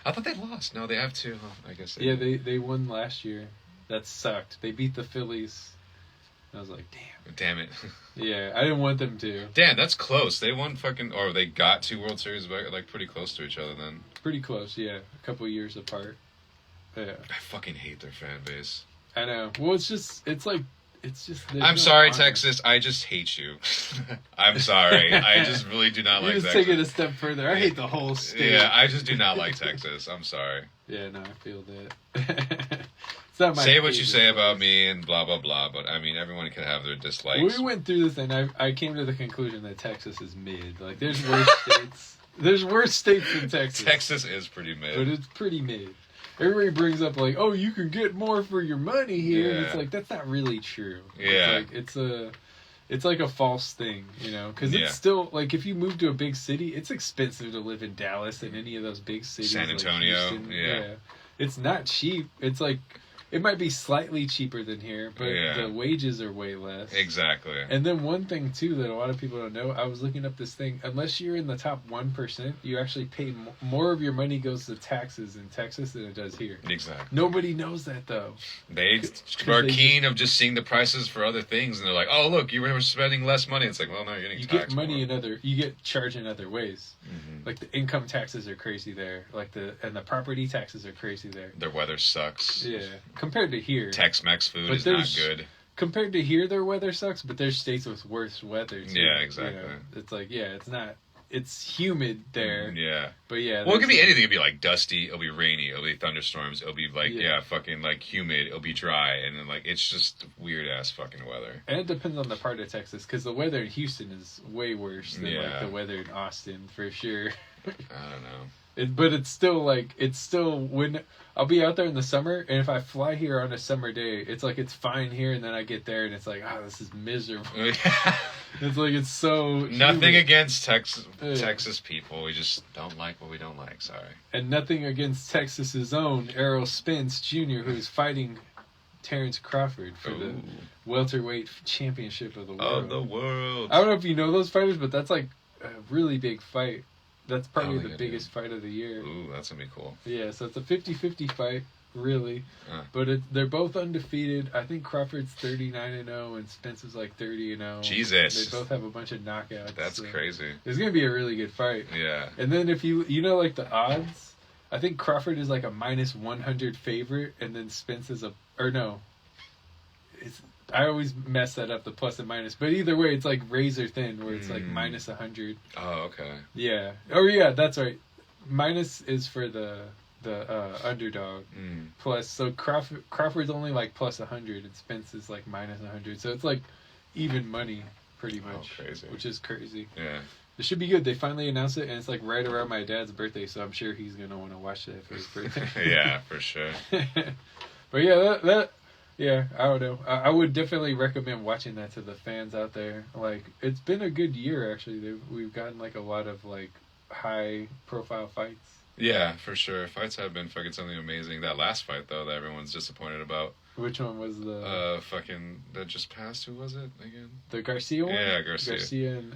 I thought they lost. No, they have 2. Huh? I guess
yeah, they won last year. That sucked. They beat the Phillies. I was like, damn.
Damn it.
Yeah, I didn't want them to.
Damn, that's close. They won fucking... Or they got 2 World Series back, like, pretty close to each other then.
Pretty close, yeah. A couple years apart. Yeah,
I fucking hate their fan base.
I know. Well, it's just. there's
I'm
no
sorry,
honor.
Texas. I just hate you. I'm sorry. I just really do not
You
like
just
Texas.
take it a step further. I hate the whole state.
Yeah, I just do not like Texas. I'm sorry.
Yeah, no, I feel that. It's not my
Say what you
favorite
say about
place.
me and blah, blah, blah. But, I mean, everyone can have their dislikes.
We went through this, and I came to the conclusion that Texas is mid. Like, there's worse states. There's worse states than Texas.
Texas is pretty mid.
But it's pretty mid. Everybody brings up, like, oh, you can get more for your money here. And it's
Yeah.
like, that's not really true.
Yeah.
It's like a false thing, you know? Because
Yeah.
it's still, like, if you move to a big city, it's expensive to live in Dallas and any of those big cities.
San
like
Antonio,
Houston.
yeah.
It's not cheap. It's like, it might be slightly cheaper than here, but
Yeah.
the wages are way less.
Exactly.
And then one thing too that a lot of people don't know, I was looking up this thing. Unless you're in the top 1%, you actually pay more of your money goes to taxes in Texas than it does here.
Exactly.
Nobody knows that though.
They
'Cause
are
they
keen of just seeing the prices for other things, and they're like, "Oh, look, you were spending less money." It's like, well, no, you're getting
You
taxed
get money
more.
you get charged in other ways.
Mhm.
Like the income taxes are crazy there. Like the property taxes are crazy there.
Their weather sucks.
Yeah, compared to here.
Tex-Mex food
But
is not
there's-
good.
Compared to here, their weather sucks, but there's states with worse weather. Too,
Yeah,
you
exactly.
know? It's like, yeah, it's not. It's humid there,
Yeah.
but yeah.
Well, it could be
there's,
anything. It'll be like dusty. It'll be rainy. It'll be thunderstorms. It'll be like
Yeah.
fucking like humid. It'll be dry, and then like it's just weird ass fucking weather.
And it depends on the part of Texas, because the weather in Houston is way worse than like
Yeah.
the weather in Austin for sure.
I don't know.
But it's still when I'll be out there in the summer, and if I fly here on a summer day, it's like it's fine here, and then I get there and it's like, oh, this is miserable. It's like it's so
Nothing
humid.
against
Yeah.
Texas people. We just don't like what we don't like. Sorry.
And nothing against Texas's own Errol Spence Jr., who's fighting Terrence Crawford for the
Ooh.
welterweight championship of the world.
Of the world.
I don't know if you know those fighters, but that's like a really big fight. That's probably
don't
the
think I do.
biggest fight of the year.
Ooh, that's gonna be cool.
Yeah, so it's a 50-50 fight, really.
Huh.
But they're both undefeated. I think Crawford's 39-0 and Spence is like 30-0.
Jesus.
They both have a bunch of knockouts.
That's
so
crazy.
It's going to be a really good fight.
Yeah.
And then if you know like the odds, I think Crawford is like a -100 favorite, and then Spence is it's I always mess that up, the plus and minus. But either way, it's like razor thin, where it's like minus 100.
Oh, okay.
Yeah. Oh yeah, that's right. Minus is for the underdog. Plus, so Crawford's only like plus 100, and Spence is like minus 100. So it's like even money, pretty much.
Oh, crazy.
Which is crazy.
Yeah.
It should be good. They finally announced it, and it's like right around my dad's birthday, so I'm sure he's gonna want to watch that for his birthday.
Yeah, for sure.
But yeah, yeah, I don't know. I would definitely recommend watching that to the fans out there. Like, it's been a good year actually. We've gotten like a lot of like high profile fights.
Yeah, for sure. Fights have been fucking something amazing. That last fight though, that everyone's disappointed about.
Which one was the
fucking that just passed? Who was it again?
The Garcia one?
Yeah, Garcia.
Garcia and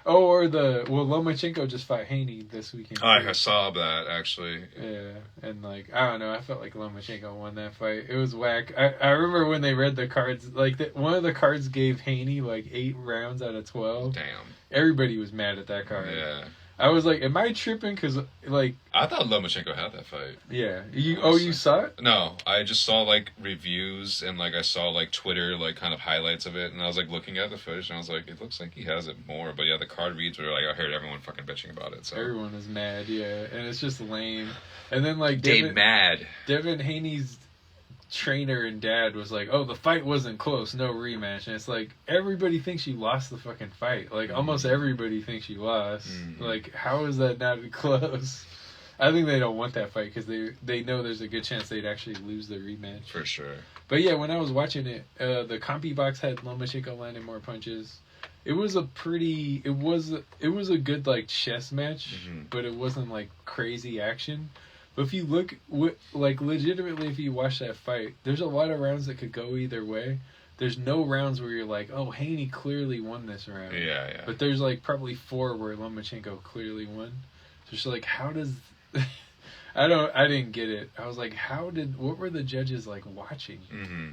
Lomachenko just fought Haney this weekend.
I saw that actually.
Yeah, and like I don't know, I felt like Lomachenko won that fight. It was whack. I remember when they read the cards, like one of the cards gave Haney like 8 rounds out of 12.
Damn.
Everybody was mad at that card.
Yeah.
I was like, am I tripping? Because, like...
I thought Lomachenko had that fight.
Yeah. You saw it?
No, I just saw, like, reviews, and, like, I saw, like, Twitter, like, kind of highlights of it, and I was, like, looking at the footage, and I was like, it looks like he has it more. But, yeah, the card reads were, like, I heard everyone fucking bitching about it, so...
Everyone is mad, yeah. And it's just lame. And then, like... Devin Haney's trainer and dad was like, oh, the fight wasn't close, no rematch. And it's like, everybody thinks you lost the fucking fight. Like, almost everybody thinks you lost. Like, how is that not close? I think they don't want that fight because they know there's a good chance they'd actually lose the rematch.
For sure.
But yeah, when I was watching it, the Compi box had Lomachenko landing more punches. It was a good, like, chess match, but it wasn't, like, crazy action. But if you look, like, legitimately, if you watch that fight, there's a lot of rounds that could go either way. There's no rounds where you're like, oh, Haney clearly won this round.
Yeah.
But there's, like, probably 4 where Lomachenko clearly won. So it's like, how does... I didn't get it. I was like, what were the judges, like, watching?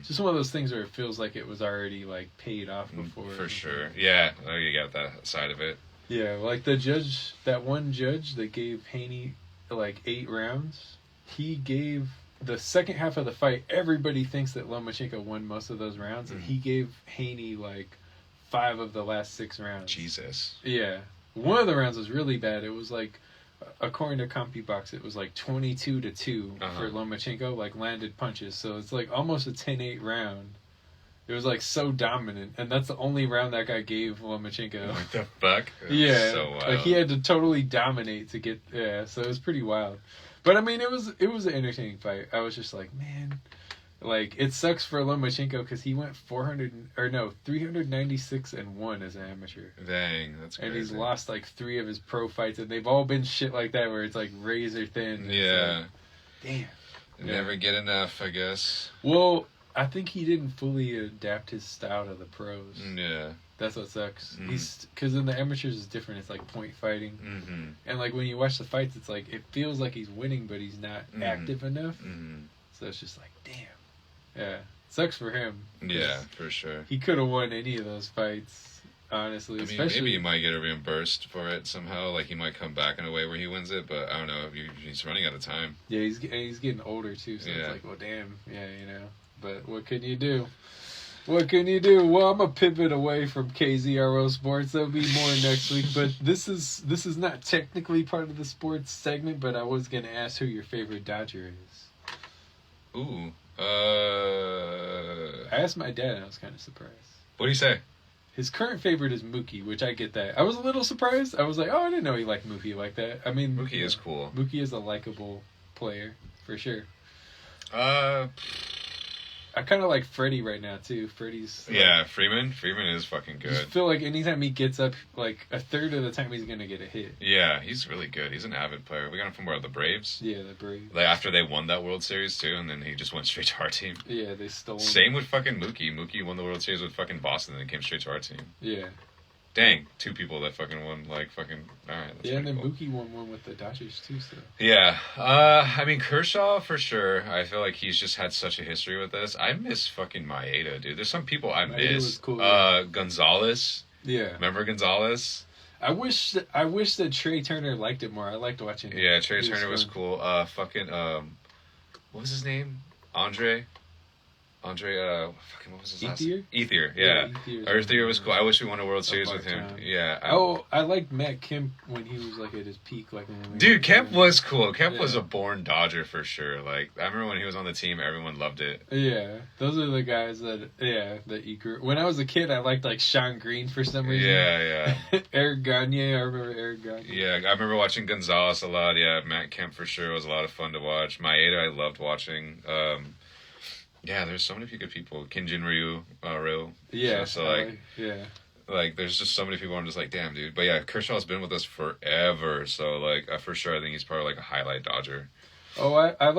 It's just one of those things where it feels like it was already, like, paid off before.
For sure. Yeah, you got that side of it.
Yeah, like, that one judge that gave Haney... like 8 rounds, he gave the second half of the fight, everybody thinks that Lomachenko won most of those rounds, and he gave Haney like 5 of the last 6 rounds.
Jesus.
Yeah, one of the rounds was really bad. It was like, according to Compi Box, it was like 22-2 for Lomachenko, like landed punches, so it's like almost a 10-8 round. It was like so dominant, and that's the only round that guy gave Lomachenko.
What the fuck?
Yeah,
so wild.
like he had to totally dominate to get. Yeah, so it was pretty wild. But I mean, it was an entertaining fight. I was just like, man, like it sucks for Lomachenko because he went 396-1 as an amateur.
Dang, that's crazy.
And he's lost like 3 of his pro fights, and they've all been shit like that where it's like razor thin.
Yeah.
Like, damn.
Never get enough, I guess.
Well, I think he didn't fully adapt his style to the pros.
Yeah.
That's what sucks. Because in the amateurs it's different. It's like point fighting. And like when you watch the fights, it's like, it feels like he's winning, but he's not active enough. So it's just like, damn. Yeah. Sucks for him.
Yeah, for sure.
He could have won any of those fights, honestly.
I mean, maybe he might get reimbursed for it somehow. Like, he might come back in a way where he wins it, but I don't know. He's running out of time.
Yeah, he's getting older, too. So it's like, well, damn. Yeah, you know. But what can you do? What can you do? Well, I'm gonna pivot away from KZRO Sports. There'll be more next week. But this is not technically part of the sports segment. But I was gonna ask who your favorite Dodger is.
Ooh.
I asked my dad, and I was kind of surprised.
What do you say?
His current favorite is Mookie, which I get that. I was a little surprised. I was like, oh, I didn't know he liked Mookie like that. I mean,
Mookie is cool.
Mookie is a likable player for sure. I kind of like Freddie right now, too. Freddie's...
yeah, Freeman. Freeman is fucking good.
I feel like anytime he gets up, like, a third of the time he's going to get a hit.
Yeah, he's really good. He's an avid player. We got him from where? The Braves?
Yeah, the Braves.
Like, after they won that World Series, too, and then he just went straight to our team.
Yeah, they stole him.
Same with fucking Mookie. Mookie won the World Series with fucking Boston, and then came straight to our team.
Yeah.
Dang, 2 people that fucking won, like, fucking... Alright, that's
yeah, and then
cool.
Mookie won one with the Dodgers, too, so...
Yeah. I mean, Kershaw, for sure. I feel like he's just had such a history with this. I miss fucking Maeda, dude. There's some people I
Maeda
miss.
was cool, yeah.
Gonzalez.
Yeah.
Remember Gonzalez?
I wish that Trey Turner liked it more. I liked watching it.
Yeah, Trey Turner was cool. What was his name? Andre? Fucking, what was his last name?
Ethier?
Ethier, yeah. Ethier was cool. I wish we won a World
A
Series with him.
part-time.
Yeah.
I liked Matt Kemp when he was like at his peak. Like when
Dude, Kemp was cool. Kemp was
Yeah.
a born Dodger for sure. Like, I remember when he was on the team, everyone loved it.
Yeah, those are the guys that you grew. When I was a kid, I liked like Sean Green for some reason.
Yeah,
Eric Gagne, I remember Eric Gagne.
yeah. I remember watching Gonzalez a lot. Yeah, Matt Kemp for sure was a lot of fun to watch. Maeda, I loved watching. Yeah, there's so many good people. Kinjin Ryu.
Yeah,
So
yeah.
like, there's just so many people. I'm just like, damn, dude. But yeah, Kershaw's been with us forever. So like, for sure, I think he's probably like a highlight Dodger.
Oh, I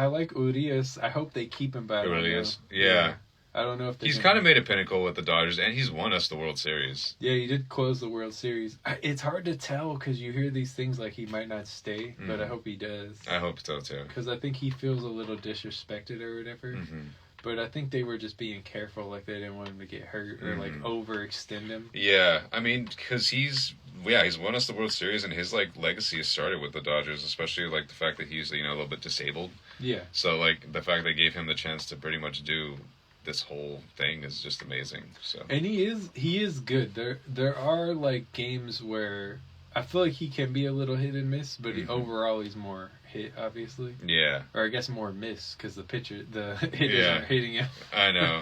like Urias. I hope they keep him back.
It really is. Yeah.
I don't know if
He's kind of made a pinnacle with the Dodgers, and he's won us the World Series.
Yeah, he did close the World Series. It's hard to tell because you hear these things like he might not stay, but I hope he does.
I hope so too.
Because I think he feels a little disrespected or whatever.
Mm-hmm.
But I think they were just being careful, like they didn't want him to get hurt or like overextend him.
Yeah, I mean, because he's won us the World Series, and his like legacy has started with the Dodgers, especially like the fact that he's a little bit disabled.
Yeah.
So like the fact they gave him the chance to pretty much do this whole thing is just amazing. So
And he is good. There are like games where I feel like he can be a little hit and miss, but overall he's more hit, obviously.
Yeah.
Or I guess more miss because the hitters are hitting him.
I know.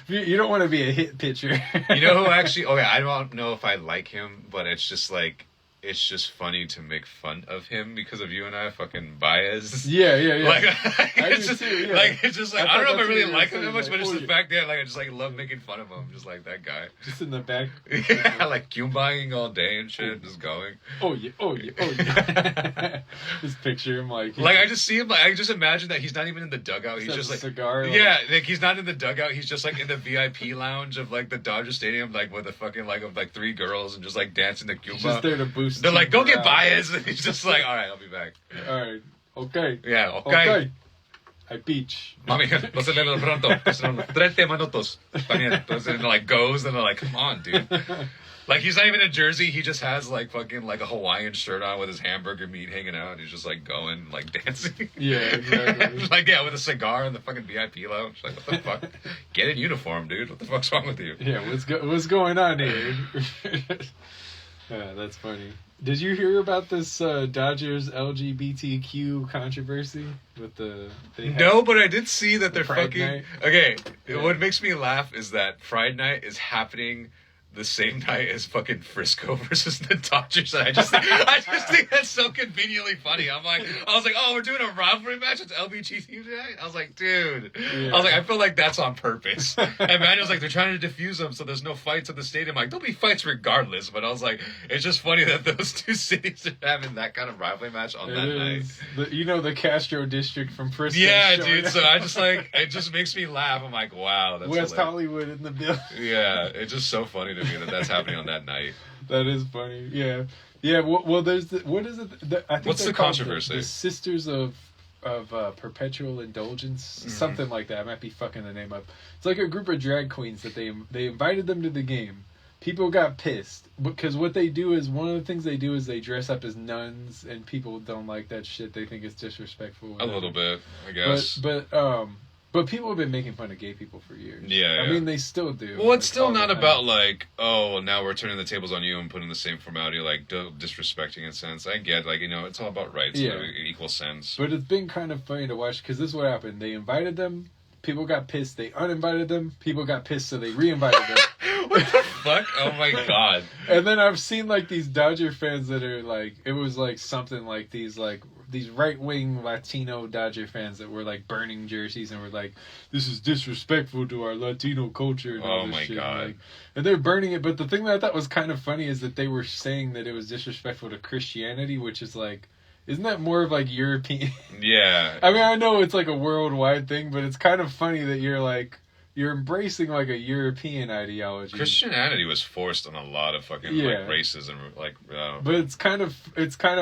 You don't want to be a hit pitcher.
You know who actually? Okay, I don't know if I like him, but it's just like. It's just funny to make fun of him because of you and I fucking Baez.
Yeah.
Like,
I
it's
do
just
too, yeah.
like it's just like I don't know if I really like him that much, but it's
oh,
the fact that like I just like love making fun of him, just like that guy.
Just in the back.
Yeah, like Kyumbanging all day and shit, just going.
Oh yeah. Just picture him like
I just see him like I just imagine that he's not even in the dugout. He's just like
cigar.
Yeah, like he's not in the dugout. He's just like in the VIP lounge of like the Dodger Stadium, like with a fucking like of like 3 girls and just like dancing the Cuba.
Just there to boost.
They're like, go get Baez, and he's just like, all right, I'll be back.
All right. Okay.
Yeah. Okay.
I beach.
Mami, no se le pronto. 30 minutos. And like goes, and they're like, come on, dude. Like he's not even in a jersey. He just has like fucking like a Hawaiian shirt on with his hamburger meat hanging out. He's just like going, like dancing.
Yeah, exactly.
Like yeah, with a cigar in the fucking VIP lounge. Like what the fuck? Get in uniform, dude. What the fuck's wrong with you?
Yeah, what's going on here? Yeah, that's funny. Did you hear about this Dodgers LGBTQ controversy with
No, but I did see that they're
Pride
fucking
Night?
okay.
Yeah.
What makes me laugh is that Pride Night is happening the same night as fucking Frisco versus the Dodgers, and I just think that's so conveniently funny. I was like, oh, we're doing a rivalry match. It's LBGT tonight. I was like, dude.
Yeah.
I was like, I feel like that's on purpose. And Manuel's like, they're trying to diffuse them so there's no fights at the stadium. I'm like, there'll be fights regardless. But I was like, it's just funny that those two cities are having that kind of rivalry match on that night.
The Castro district from Frisco.
Yeah,
showing
dude.
up.
So I just like it just makes me laugh. I'm like, wow, that's
West
hilarious.
Hollywood in the building.
Yeah, it's just so funny to me that that's happening on that night.
That is funny. Yeah. Well, there's what is it? I think
What's
they're
the
called
controversy?
The Sisters of Perpetual Indulgence, something like that. I might be fucking the name up. It's like a group of drag queens that they invited them to the game. People got pissed because what they do is one of the things they do is they dress up as nuns, and people don't like that shit. They think it's disrespectful.
A little bit, I guess.
But people have been making fun of gay people for years.
Yeah,
I mean, they still do.
Well, it's still
all the
not
time.
about like, oh, now we're turning the tables on you and putting the same formality, like disrespecting in a sense. I get, like, it's all about rights,
Yeah.
equal sense.
But it's been kind of funny to watch because this is what happened. They invited them, people got pissed. They uninvited them, people got pissed, so they re-invited them.
What the fuck? Oh my god.
And then I've seen like these Dodger fans that are like, it was like something like these right-wing Latino Dodger fans that were like burning jerseys and were like, this is disrespectful to our Latino culture and all
Oh
this
my
shit.
God.
And they're burning it, but the thing that I thought was kind of funny is that they were saying that it was disrespectful to Christianity, which is like, isn't that more of like European?
Yeah.
I mean, I know it's like a worldwide thing, but it's kind of funny that you're like, you're embracing like a European ideology.
Christianity was forced on a lot of fucking like races and like.
But it's kind of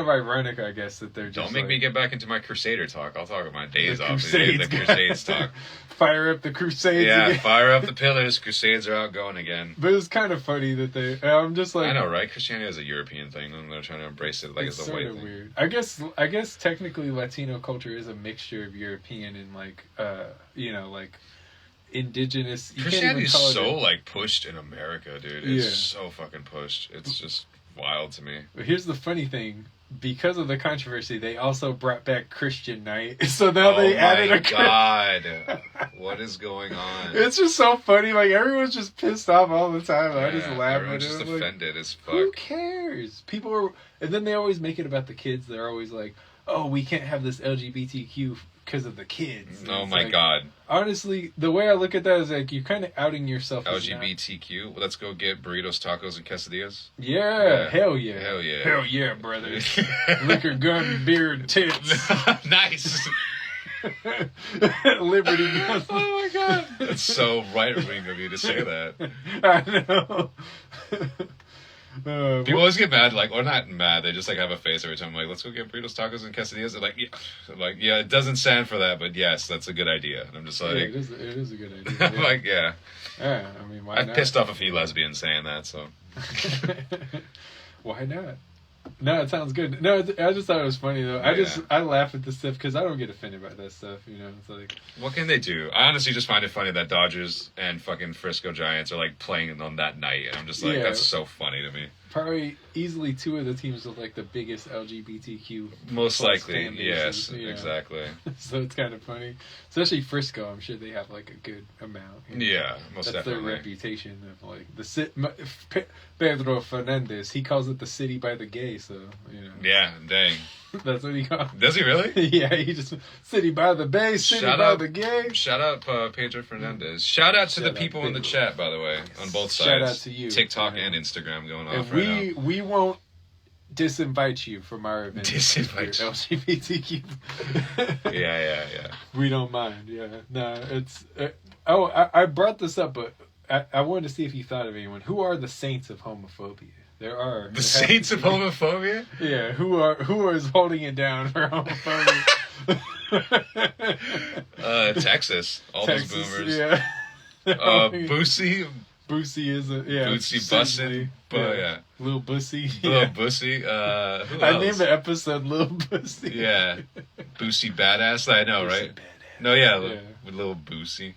ironic, I guess, that they're just.
Don't make
like,
me get back into my Crusader talk. I'll talk about my days
the
off.
Crusades,
The Crusades talk.
Fire up the Crusades.
Yeah,
again.
fire up the pillars. Crusades are out going again.
But it's kind of funny that they. I'm just like.
I know, right? Christianity is a European thing, and they're trying to embrace it like it's a white thing.
Weird. I guess technically Latino culture is a mixture of European and like like indigenous.
Christianity is so like pushed in America, dude. It's so fucking pushed. It's just wild to me.
But here's the funny thing. Because of the controversy, they also brought back Christian Night. So now they added a...
Oh my God. What is going on?
It's just so funny. Like, everyone's just pissed off all the time.
Yeah,
I just laugh at it.
Everyone's just offended as fuck.
Who cares? People are... And then they always make it about the kids. They're always like, oh, we can't have this LGBTQ because of the kids.
Oh my God.
Honestly, the way I look at that is like you're kind of outing yourself as
LGBTQ. Let's go get burritos, tacos, and quesadillas.
Yeah, hell yeah.
Hell yeah.
Hell yeah, brothers. Liquor, gun, beer, and tits.
Nice.
Liberty guns.
Oh my God. That's so right-wing of you to say that.
I know.
People always get mad, like, or not mad, they just like have a face every time. I'm like, let's go get burritos, tacos, and quesadillas. They're like, yeah, it doesn't stand for that, but yes, that's a good idea. And I'm just like,
it is a good idea.
I'm like, yeah.
Yeah, I mean, why
I've
not?
pissed off a few lesbians saying that, so.
Why not? No, it sounds good. No, I just thought it was funny though. I laugh at this stuff because I don't get offended by that stuff. You know, it's like,
what can they do? I honestly just find it funny that Dodgers and fucking Frisco Giants are like playing on that night, and I'm just like, that's so funny to me.
Probably easily two of the teams with like the biggest LGBTQ.
Most likely,
bases,
yes, exactly.
So it's kind of funny, especially Frisco. I'm sure they have like a good amount. You know?
Yeah, most
That's
definitely.
their reputation of like Pedro Fernandez. He calls it the city by the gay. So you know.
Yeah, dang.
That's what he calls.
Does he really?
Yeah, he just city by the bay, city by the gay.
Shout out Pedro Fernandez. Shout out to the people in the chat, by the way, on both sides.
Shout out to you.
TikTok and Instagram going off
right now. We won't disinvite you from our event.
Disinvite you.
LGBTQ.
Yeah.
We don't mind. Yeah, no, it's. I brought this up, but I wanted to see if you thought of anyone. Who are the saints of homophobia? There
saints of homophobia.
Yeah, who is holding it down for homophobia?
Texas, all those boomers.
Yeah.
Boosie.
Boosie is
Boosie bussin', but yeah.
Lil Bussy.
Lil Bussy. Who else?
I named the episode Lil Bussy.
Yeah. Boosie Badass. I know, right?
Badass.
No, yeah. With Lil Boosie.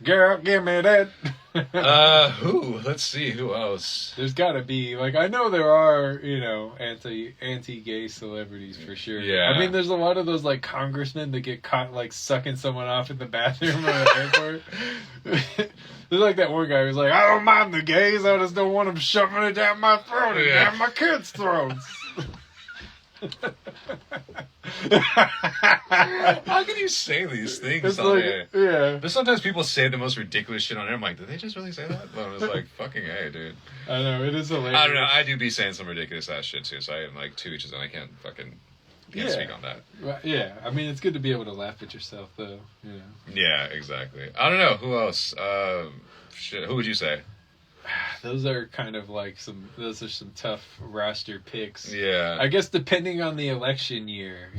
Girl, give me that.
Who? Let's see. Who else?
There's got to be I know there are anti-gay celebrities for sure.
Yeah.
I mean, there's a lot of those congressmen that get caught sucking someone off in the bathroom at the airport. There's like that one guy who's like, I don't mind the gays, I just don't want them shoving it down my throat and down my kids' throats.
How can you say these things on air?
Yeah.
But sometimes people say the most ridiculous shit on air. I'm like, did they just really say that? But I was like, fucking hey, dude.
I know, it is hilarious.
I don't know. I do be saying some ridiculous ass shit too. So I am like to each his own. I can't speak on that.
Well, yeah, I mean, it's good to be able to laugh at yourself, though. You know.
Yeah, exactly. I don't know who else. Who would you say?
Those are kind of those are some tough roster picks.
Yeah.
I guess depending on the election year,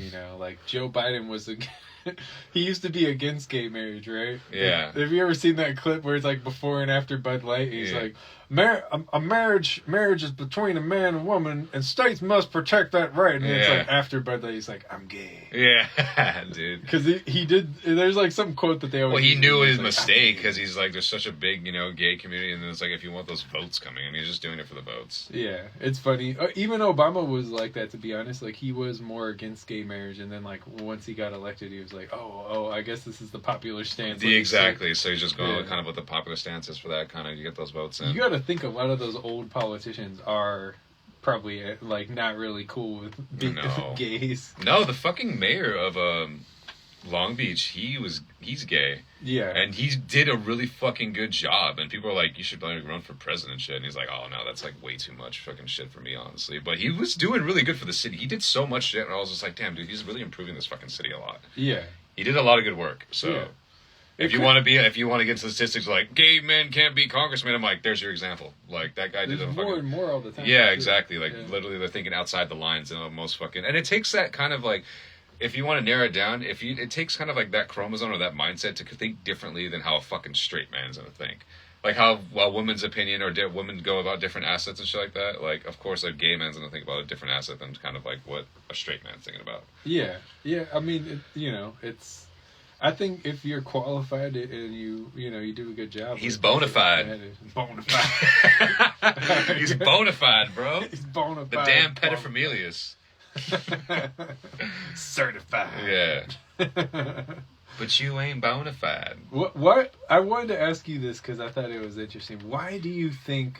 Joe Biden was he used to be against gay marriage, right?
Yeah.
Have you ever seen that clip where it's before and after Bud Light? He's like, a marriage is between a man and woman, and states must protect that right. And it's after Bud Light, he's like, I'm gay.
Yeah, dude.
Because he did. There's some quote that they always.
Well, he knew his mistake because he's like, there's such a big gay community, and it's like if you want those votes coming, and he's just doing it for the votes.
Yeah, it's funny. Even Obama was like that, to be honest. He was more against gay marriage, and then once he got elected, he was like, oh, I guess this is the popular stance.
Exactly. So he's just going kind of what the popular stance is for that kind of you get those votes in.
You got to think a lot of those old politicians are probably not really cool with gays.
No, the fucking mayor of Long Beach, he's gay.
Yeah.
And he did a really fucking good job. And people are like, you should run for president shit. And he's like, oh no, that's way too much fucking shit for me, honestly. But he was doing really good for the city. He did so much shit, and I was just like, damn, dude, he's really improving this fucking city a lot.
Yeah.
He did a lot of good work. So. If you want to get statistics like gay men can't be congressmen, I'm like, there's your example. Like that guy did
There's more and more all the time.
Yeah, exactly. Like literally, they're thinking outside the lines and and it takes that kind of like, if you want to narrow it down, it takes kind of like that chromosome or that mindset to think differently than how a fucking straight man's gonna think. Like how a woman's opinion or women go about different assets and shit like that. Like, of course, a gay man's gonna think about a different asset than kind of like what a straight man's thinking about.
Yeah. I mean, it's. I think if you're qualified and you do a good job.
He's bona fide.
Bona fide.
He's bona fide, bro.
He's bona fide.
The damn paterfamilias.
Certified.
Yeah. But you ain't bona fide.
What? I wanted to ask you this because I thought it was interesting. Why do you think...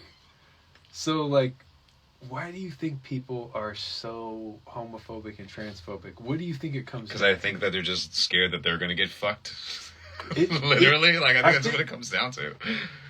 So, like... Why do you think people are so homophobic and transphobic? What do you think it comes
Because I think that they're just scared that they're going to get fucked.
Literally?
I think that's what it comes down to.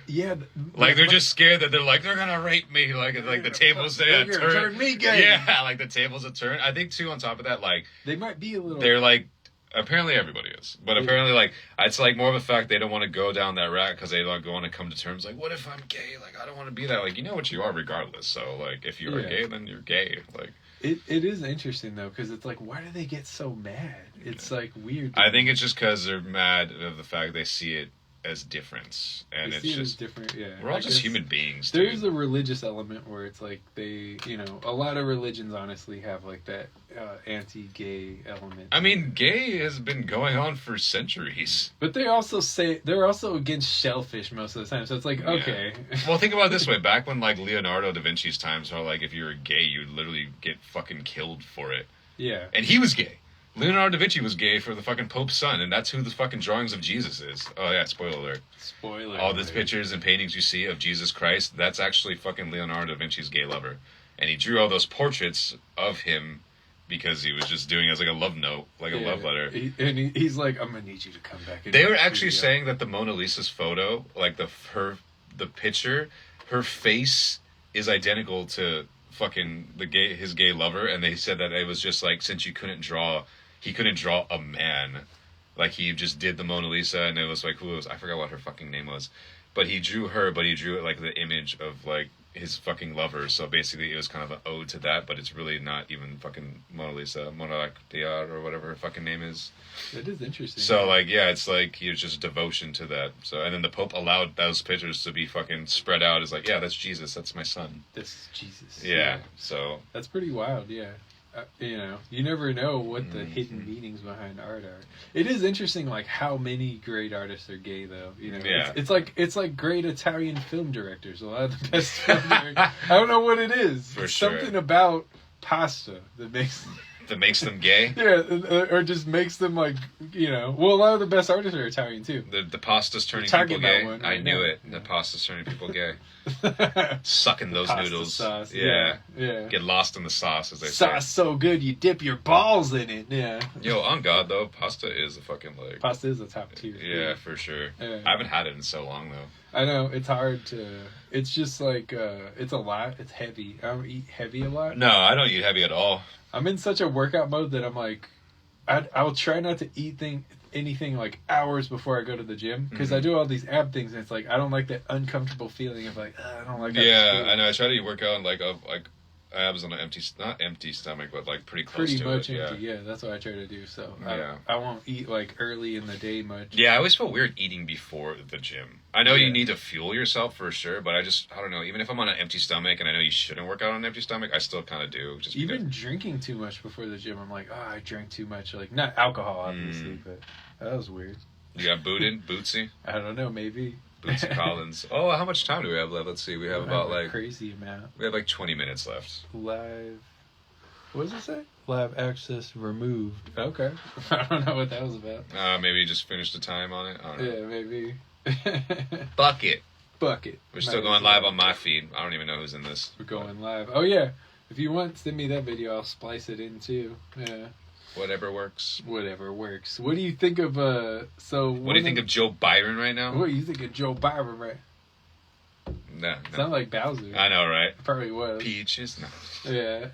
Yeah.
Like, they're just scared that they're like, they're going to rape me. Like the tables
turn me gay.
Yeah, like the tables are turned. I think, too, on top of that, like...
They might be a little...
They're like... Apparently everybody is. But apparently, like, it's like more of a fact they don't want to go down that route because they don't want to come to terms like, what if I'm gay? Like, I don't want to be that. Like, you know what you are regardless. So, like, if you are gay, then you're gay. Like,
it is interesting, though, because it's like, why do they get so mad? It's, like, weird.
I think it's just because they're mad of the fact they see it as difference. And it's just...
different, yeah.
We're all just human beings,
dude. There's a religious element where it's like they, a lot of religions honestly have, like, that anti-gay element.
I mean, gay has been going on for centuries.
But they also say they're also against shellfish most of the time, so it's like, okay.
Well, think about it this way. Back when, like, Leonardo da Vinci's times, how, like, if you were gay, you'd literally get fucking killed for it.
Yeah.
And he was gay. Leonardo da Vinci was gay for the fucking Pope's son, and that's who the fucking drawings of Jesus is. Oh, yeah, spoiler alert.
Spoiler
All
alert.
these pictures and paintings you see of Jesus Christ, that's actually fucking Leonardo da Vinci's gay lover. And he drew all those portraits of him because he was just doing it as like a love note, like a love letter.
He's like, I'm going to need you to come back.
They were actually saying that the Mona Lisa's photo, like the picture, her face is identical to fucking his gay lover, and they said that it was just like, since he couldn't draw a man, like he just did the Mona Lisa, and it was like, who it was, I forgot what her fucking name was, but he drew her, but he drew it like the image of like his fucking lover, so basically it was kind of an ode to that, but it's really not even fucking Mona Lisa, Mona Lisa or whatever her fucking name is.
It is interesting.
So like, yeah, it's like he was just devotion to that. So, and then the Pope allowed those pictures to be fucking spread out as like, yeah, that's Jesus, that's my son.
That's Jesus.
Yeah. So
that's pretty wild. Yeah. You never know what the hidden meanings behind art are. It is interesting, like how many great artists are gay, though.
Yeah.
It's like great Italian film directors. A lot of the best film directors. I don't know what it is.
For sure.
Something about pasta that makes
them gay.
Yeah, or just makes them like Well, a lot of the best artists are Italian too.
The pasta's turning people gay. I knew it. The pasta's turning people gay. Sucking those noodles.
Sauce.
Yeah.
Yeah.
Get lost in the sauce, as they
Sauce
say.
so good you dip your balls in it. Yeah.
Yo, on God though, pasta is a fucking like.
Pasta is a top tier.
Yeah, for sure.
Yeah.
I haven't had it in so long though.
I know, it's hard to. It's just like it's a lot. It's heavy. I don't eat heavy a lot.
No, I don't eat heavy at all.
I'm in such a workout mode that I'm like, I'll try not to eat anything like hours before I go to the gym because I do all these ab things and it's like I don't like that uncomfortable feeling of like I don't like.
Yeah, I know. I try to work out like abs on an not empty stomach, but like pretty close to
much
it.
empty. Yeah, that's what I try to do. So
yeah.
I won't eat like early in the day much.
Yeah, I always feel weird eating before the gym. I know you need to fuel yourself for sure, but I don't know. Even if I'm on an empty stomach, and I know you shouldn't work out on an empty stomach, I still kind of do. Just
even drinking too much before the gym, I'm like, I drank too much. Like not alcohol, obviously, but that was weird.
You got Bootsy?
I don't know, maybe.
Bootsy Collins. Oh, how much time do we have left? Let's see. We have about like
crazy amount.
We have like 20 minutes left.
Live. What does it say? Live access removed. Okay. I don't know what that was about.
Maybe you just finished the time on it. I don't know.
Yeah, maybe.
Bucket.
We're
still going live on my feed. I don't even know who's in this.
We're going live. Oh yeah. If you want, send me that video. I'll splice it in too. Yeah.
Whatever works.
What do you think of
What do you think of Joe Byron right now?
What do you think of Joe Byron, right?
No.
Sound like Bowser.
I know, right?
Probably was.
Peaches. No.
Yeah.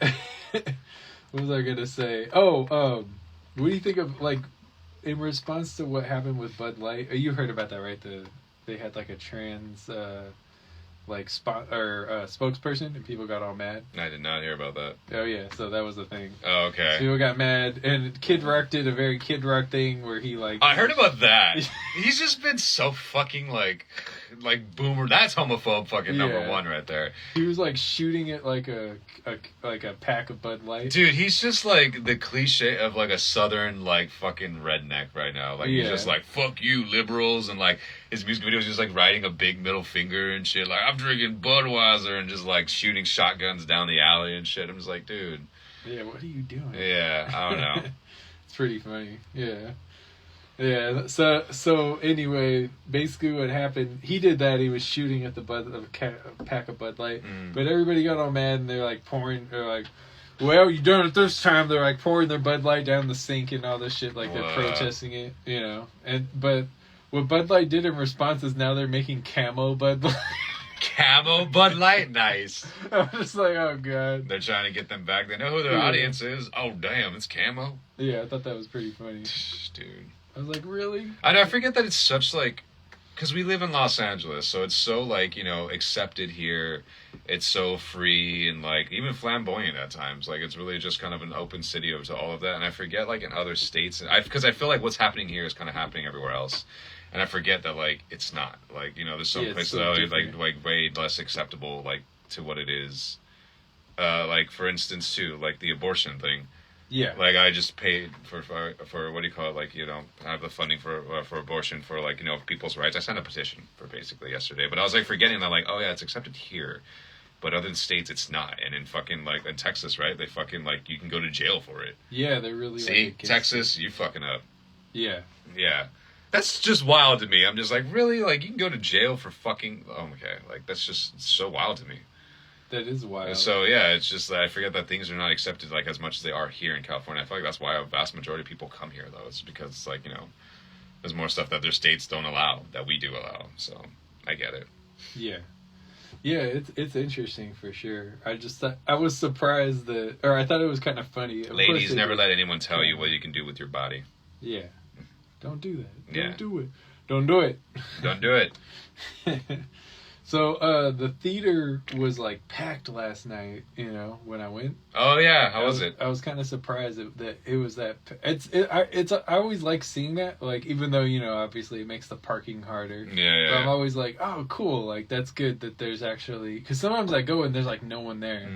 What was I gonna say? Oh, what do you think of like? in response to what happened with Bud Light, you heard about that, right? They had like a trans like spokesperson, and people got all mad.
I did not hear about that.
Oh yeah, so that was the thing.
Oh, okay.
So people got mad, and Kid Rock did a very Kid Rock thing where he like.
I heard about that. He's just been so fucking like boomer. That's homophobe fucking number one right there.
He was like shooting at like a pack of Bud Light.
Dude, he's just like the cliche of like a southern like fucking redneck right now. Like he's just like fuck you liberals, and like his music videos just like riding a big middle finger and shit. Like I'm drinking Budweiser and just like shooting shotguns down the alley and shit. I'm just like, dude.
Yeah, what are you doing?
Yeah, I don't know.
It's pretty funny. Yeah. Yeah, so anyway, basically what happened, he did that, he was shooting at the pack of Bud Light, but everybody got all mad, and they're like, well, you done it this time, they're like pouring their Bud Light down the sink and all this shit, like they're protesting it, you know, but what Bud Light did in response is now they're making camo Bud Light.
Camo Bud Light? Nice.
I'm just like, oh god.
They're trying to get them back, they know who their audience is. Oh damn, it's camo?
Yeah, I thought that was pretty funny.
Dude.
I was like, really?
I know, I forget that it's such like, because we live in Los Angeles, so it's so like, you know, accepted here. It's so free and like even flamboyant at times. Like it's really just kind of an open city to all of that. And I forget like in other states, because I feel like what's happening here is kind of happening everywhere else. And I forget that like it's not. Like, you know, there's some places that are like way less acceptable like to what it is. Like for instance too, like the abortion thing.
Yeah.
Like I just paid for what do you call it? Like, you know, have the funding for abortion for like, you know, people's rights. I signed a petition for basically yesterday, but I was like forgetting that like, oh yeah, it's accepted here, but other states it's not. And in fucking like in Texas, right? They fucking like you can go to jail for it.
Yeah, they really
see
like
Texas, you fucking up.
Yeah.
Yeah. That's just wild to me. I'm just like, really? Like you can go to jail for fucking? Oh, okay. Like that's just so wild to me.
That is wild.
So yeah, it's just that I forget that things are not accepted like as much as they are here in California. I feel like that's why a vast majority of people come here though. It's because it's like, you know, there's more stuff that their states don't allow that we do allow. So I get it.
Yeah. Yeah, it's interesting for sure. I just thought, I was surprised that, or I thought it was kind of funny.
Ladies, never let anyone tell you what you can do with your body.
Yeah. Don't do that.
Yeah.
Don't do it. Don't do it.
Don't do it.
So, the theater was, like, packed last night, you know, when I went.
Oh, yeah. How was it?
I was kind of surprised that it was that... I always like seeing that, like, even though, you know, obviously it makes the parking harder.
Yeah.
But I'm always like, oh, cool, like, that's good that there's actually... Because sometimes I go and there's, like, no one there.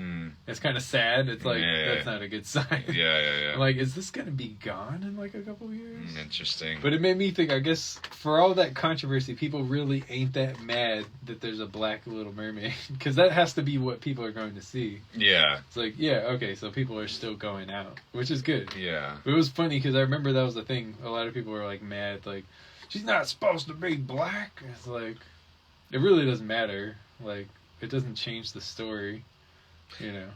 It's kind of sad. It's like, that's not a good sign.
Yeah.
I'm like, is this going to be gone in, like, a couple years?
Interesting.
But it made me think, I guess, for all that controversy, people really ain't that mad that there's a black Little Mermaid, because that has to be what people are going to see.
Yeah.
It's like, yeah, okay, so people are still going out, which is good.
Yeah.
But it was funny because I remember that was the thing. A lot of people were like mad, like, she's not supposed to be black. It's like, it really doesn't matter. Like, it doesn't change the story, you know.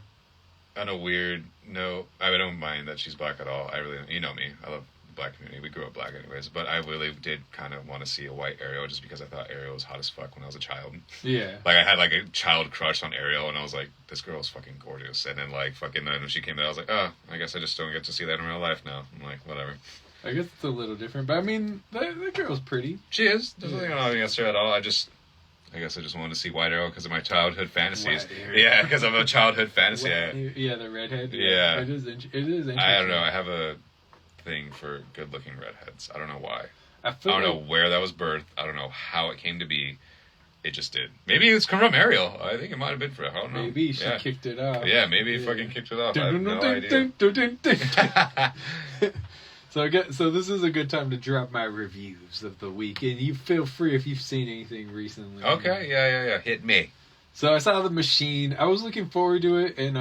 On a weird note, I don't mind that she's black at all. I really, you know me, I love black community. We grew up black anyways, but I really did kind of want to see a white Ariel just because I thought Ariel was hot as fuck when I was a child.
Yeah.
Like I had like a child crush on Ariel and I was like, this girl is fucking gorgeous. And then like fucking then when she came out, I was like, oh, I guess I just don't get to see that in real life now. I'm like, whatever.
I guess it's a little different, but I mean, that girl's pretty.
She is. There's nothing wrong against her at all. I guess I just wanted to see White Arrow because of my childhood fantasies. Yeah, because of a childhood fantasy.
Yeah, the redhead.
Yeah.
It is interesting.
I don't know. I have a thing for good-looking redheads. I don't know why. I don't know
like...
where that was birthed. I don't know how it came to be. It just did. Maybe it's come from Ariel. I think it might have been for her. I don't know.
Maybe she kicked it off.
Yeah, maybe he fucking kicked it off. I have no idea.
So this is a good time to drop my reviews of the week, and you feel free if you've seen anything recently.
Okay, yeah. Hit me.
So I saw The Machine. I was looking forward to it, and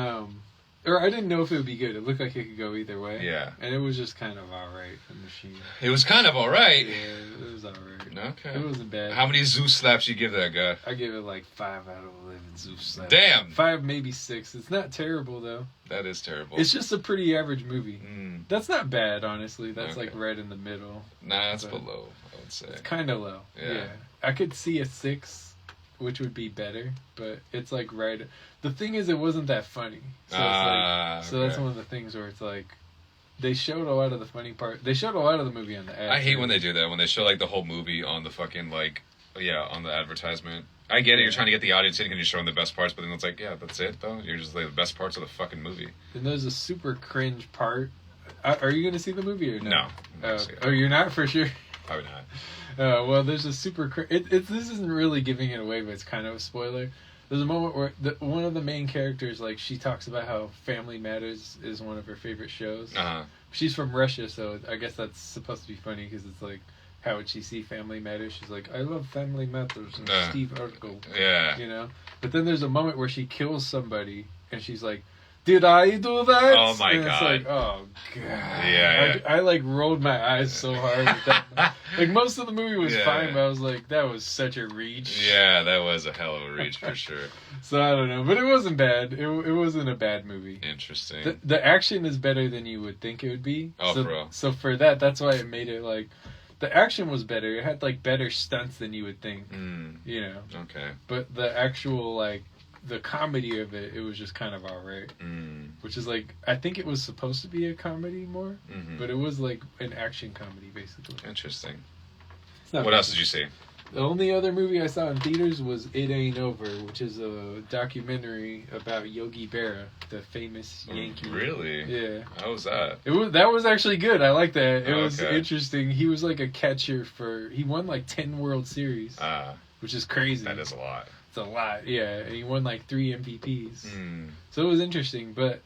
or I didn't know if it would be good. It looked like it could go either way.
Yeah.
And it was just kind of alright, The Machine.
It was kind of alright.
Yeah, it was alright.
Okay.
It wasn't bad.
How many Zeus slaps you give that guy?
I give it like 5 out of 11 Zeus slaps.
Damn.
5, maybe 6. It's not terrible, though.
That is terrible.
It's just a pretty average movie.
Mm.
That's not bad, honestly. That's like right in the middle.
Nah, it's below, I would say.
It's kind of low. Yeah. I could see a 6, which would be better, but it's like right... The thing is, it wasn't that funny. So, that's one of the things where it's like... they showed a lot of the funny part. They showed a lot of the movie on the ad.
I hate when they do that, when they show, like, the whole movie on the fucking, like, on the advertisement. I get it, you're trying to get the audience in and you're showing the best parts, but then it's like, yeah, that's it, though? You're just, like, the best parts of the fucking movie.
And there's a super cringe part. Are you going to see the movie or no?
No.
Oh, you're not for sure?
Probably not.
Well, there's a super... this isn't really giving it away, but it's kind of a spoiler. There's a moment where one of the main characters, like, she talks about how Family Matters is one of her favorite shows.
Uh-huh.
She's from Russia, so I guess that's supposed to be funny, because it's like, how would she see Family Matters? She's like, I love Family Matters and Steve Urkel.
Yeah.
You know? But then there's a moment where she kills somebody, and she's like, did I do that?
Oh my
and
God.
It's like, oh God.
Yeah.
I like rolled my eyes so hard at that. Like most of the movie was fine, but I was like, that was such a reach.
Yeah, that was a hell of a reach for sure.
So I don't know, but it wasn't bad. It wasn't a bad movie.
Interesting.
The action is better than you would think it would be.
Oh,
so,
for real.
So for that's why it made it like, the action was better. It had like better stunts than you would think. You know.
Okay.
But the actual like, the comedy of it was just kind of alright. Which is like, I think it was supposed to be a comedy more, but it was like an action comedy basically.
Interesting.
What
else did you see?
The only other movie I saw in theaters was It Ain't Over, which is a documentary about Yogi Berra, the famous Yankee.
Really?
Yeah.
How was that?
That was actually good. I like that. It was
Okay.
interesting. He was like a catcher he won like 10 World Series, which is crazy.
That is a lot.
It's a lot, yeah. And he won like 3 MVPs. So it was interesting, but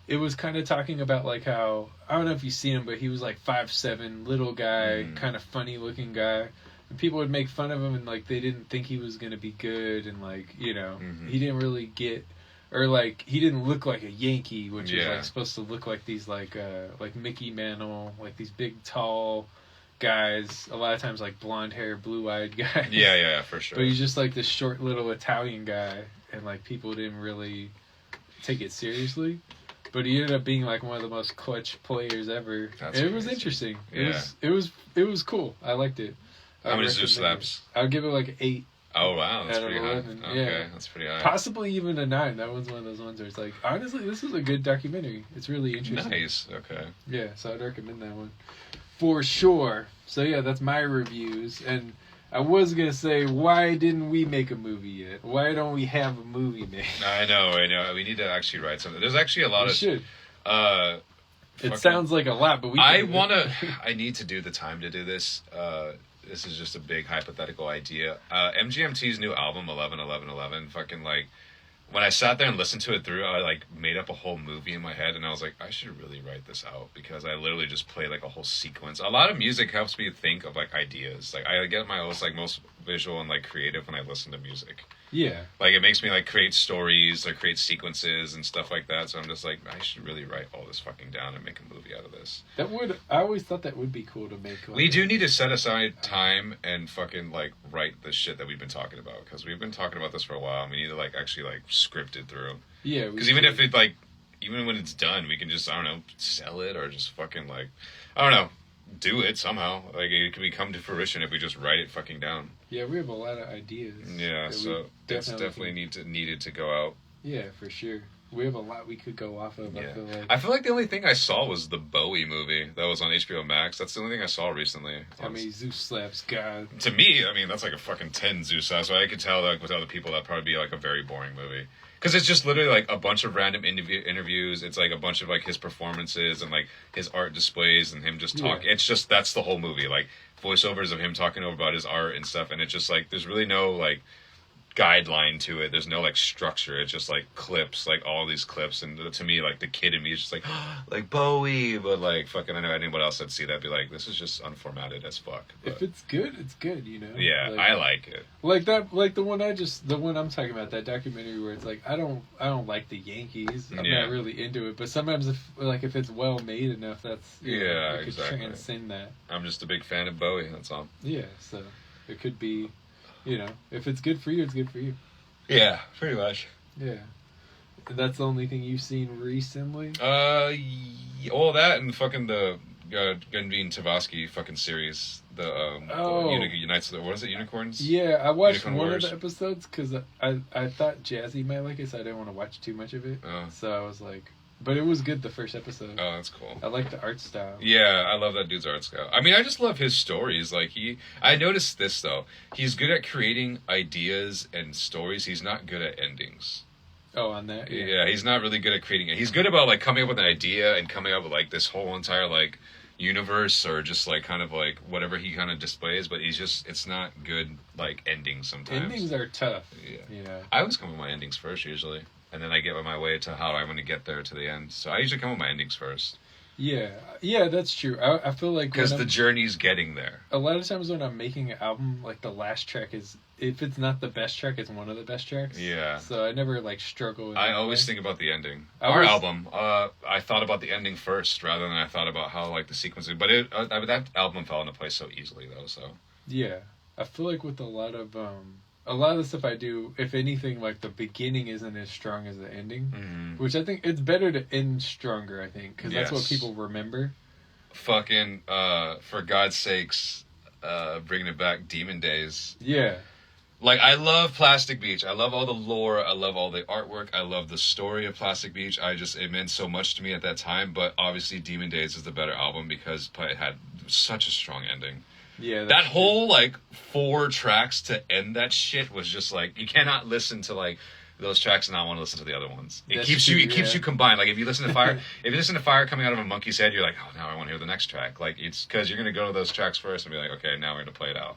it was kind of talking about like how, I don't know if you see him, but he was like 5'7", little guy, kind of funny looking guy. And people would make fun of him and like they didn't think he was going to be good and like, you know, he didn't really get, or like he didn't look like a Yankee, which is like supposed to look like these like Mickey Mantle, like these big tall guys, a lot of times like blonde hair, blue-eyed guys.
Yeah, for sure.
But he's just like this short little Italian guy, and like people didn't really take it seriously. But he ended up being like one of the most clutch players ever. It was interesting. It was cool. I liked it.
How many Zeus slaps?
I would give it like an 8.
Oh wow, that's
out of
pretty high.
11.
Okay,
Yeah.
that's pretty high.
Possibly even a 9. That one's one of those ones where it's like, honestly, this was a good documentary. It's really interesting.
Nice. Okay.
Yeah, so I'd recommend that one for sure. So yeah, that's my reviews. And I was gonna say, why didn't we make a movie yet? Why don't we have a movie made?
I know. We need to actually write something. There's actually a lot
We
of.
should.
It
sounds like a lot, but
I need to do the time to do this. This is just a big hypothetical idea. MGMT's new album, 11-11-11, fucking like, when I sat there and listened to it through, I like made up a whole movie in my head, and I was like, I should really write this out, because I literally just play like a whole sequence. A lot of music helps me think of like ideas. Like I get my most visual and like creative when I listen to music.
Yeah.
Like it makes me like create stories, like create sequences and stuff like that. So I'm just like, I should really write all this fucking down and make a movie out of this.
I always thought that would be cool to make. Like,
we do need to set aside time and fucking like write the shit that we've been talking about, because we've been talking about this for a while, and we need to like actually like script it through.
Yeah.
Because even if it like, even when it's done, we can just, I don't know, sell it or just fucking like, I don't know, do it somehow. Like it can come to fruition if we just write it fucking down.
Yeah, we have a lot of ideas.
Yeah, so it's definitely needed to go out.
Yeah, for sure. We have a lot we could go off of.
Yeah. I feel like the only thing I saw was the Bowie movie that was on HBO Max. That's the only thing I saw recently.
How many Zeus slaps, God?
To me, I mean, that's like a fucking 10 Zeus slaps. So I could tell like with other people that'd probably be like a very boring movie. Because it's just literally like a bunch of random interviews. It's like a bunch of like his performances and like his art displays and him just talking. Yeah. It's just, that's the whole movie. Like voiceovers of him talking about his art and stuff. And it's just like, there's really no like guideline to it. There's no like structure. It's just like clips, like all these clips. And to me, like the kid in me is just like Bowie, but like fucking, I know anyone else that'd see that be like, this is just unformatted as fuck. But
if it's good, it's good, you know?
Yeah,
like,
I like it.
Like that, like the one I'm talking about, that documentary where it's like, I don't like the Yankees. I'm not really into it, but sometimes if it's well made enough, that's, you know, it could transcend that.
I'm just a big fan of Bowie, that's all.
Yeah, so it could be, you know, if it's good for you, it's good for you.
Yeah, pretty much.
Yeah. And that's the only thing you've seen recently?
All that and fucking the Gunveen Tavasky fucking series. The Unites, what is it, Unicorns?
Yeah, I watched
Unicorn
one
Wars.
of the episodes because I thought Jazzy might like it, so I didn't want to watch too much of it. So I was like, but it was good the first episode.
Oh, that's cool.
I like the art style.
Yeah, I love that dude's art style. I mean, I just love his stories. Like I noticed this though. He's good at creating ideas and stories. He's not good at endings.
Oh, on that.
Yeah, he's not really good at creating it. He's good about like coming up with an idea and coming up with like this whole entire like universe or just like kind of like whatever he kind of displays. But it's not good like endings sometimes.
Endings are tough.
Yeah. I always come with my endings first usually, and then I get my way to how I want to get there to the end. So I usually come with my endings first.
Yeah, that's true. I feel like
because the journey's getting there.
A lot of times when I'm making an album, like the last track is, if it's not the best track, it's one of the best tracks.
Yeah.
So I never like struggle with
I always think about the ending. Our album, I thought about the ending first rather than I thought about how like the sequencing. But that album fell into place so easily though. So
yeah, I feel like with a lot of the stuff I do, if anything, like the beginning isn't as strong as the ending, which I think it's better to end stronger. I think because that's what people remember.
Fucking for God's sakes, bringing it back, Demon Days.
Yeah.
Like, I love Plastic Beach. I love all the lore. I love all the artwork. I love the story of Plastic Beach. It meant so much to me at that time. But obviously, Demon Days is the better album because it had such a strong ending.
Yeah.
That whole, like, 4 tracks to end that shit was just, like, you cannot listen to, like, those tracks and not want to listen to the other ones. It keeps you combined. Like, if you listen to Fire coming out of a monkey's head, you're like, oh, now I want to hear the next track. Like, it's because you're going to go to those tracks first and be like, okay, now we're going to play it out.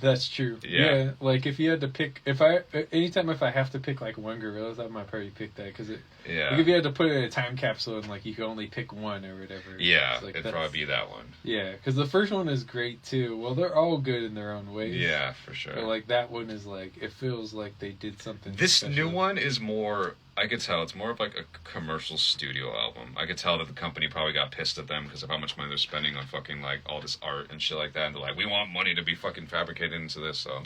That's true. Yeah. Like if you had to pick, anytime I have to pick like one Gorillaz album, I'd probably pick that because like if you had to put it in a time capsule and like you could only pick one or whatever.
Yeah,
like,
it'd probably be that one.
Yeah, because the first one is great too. Well, they're all good in their own ways.
Yeah, for sure.
But like that one is like, it feels like they did something.
This
special.
new one is more. I could tell it's more of like a commercial studio album. I could tell that the company probably got pissed at them because of how much money they're spending on fucking like all this art and shit like that. And they're like, we want money to be fucking fabricated into this. So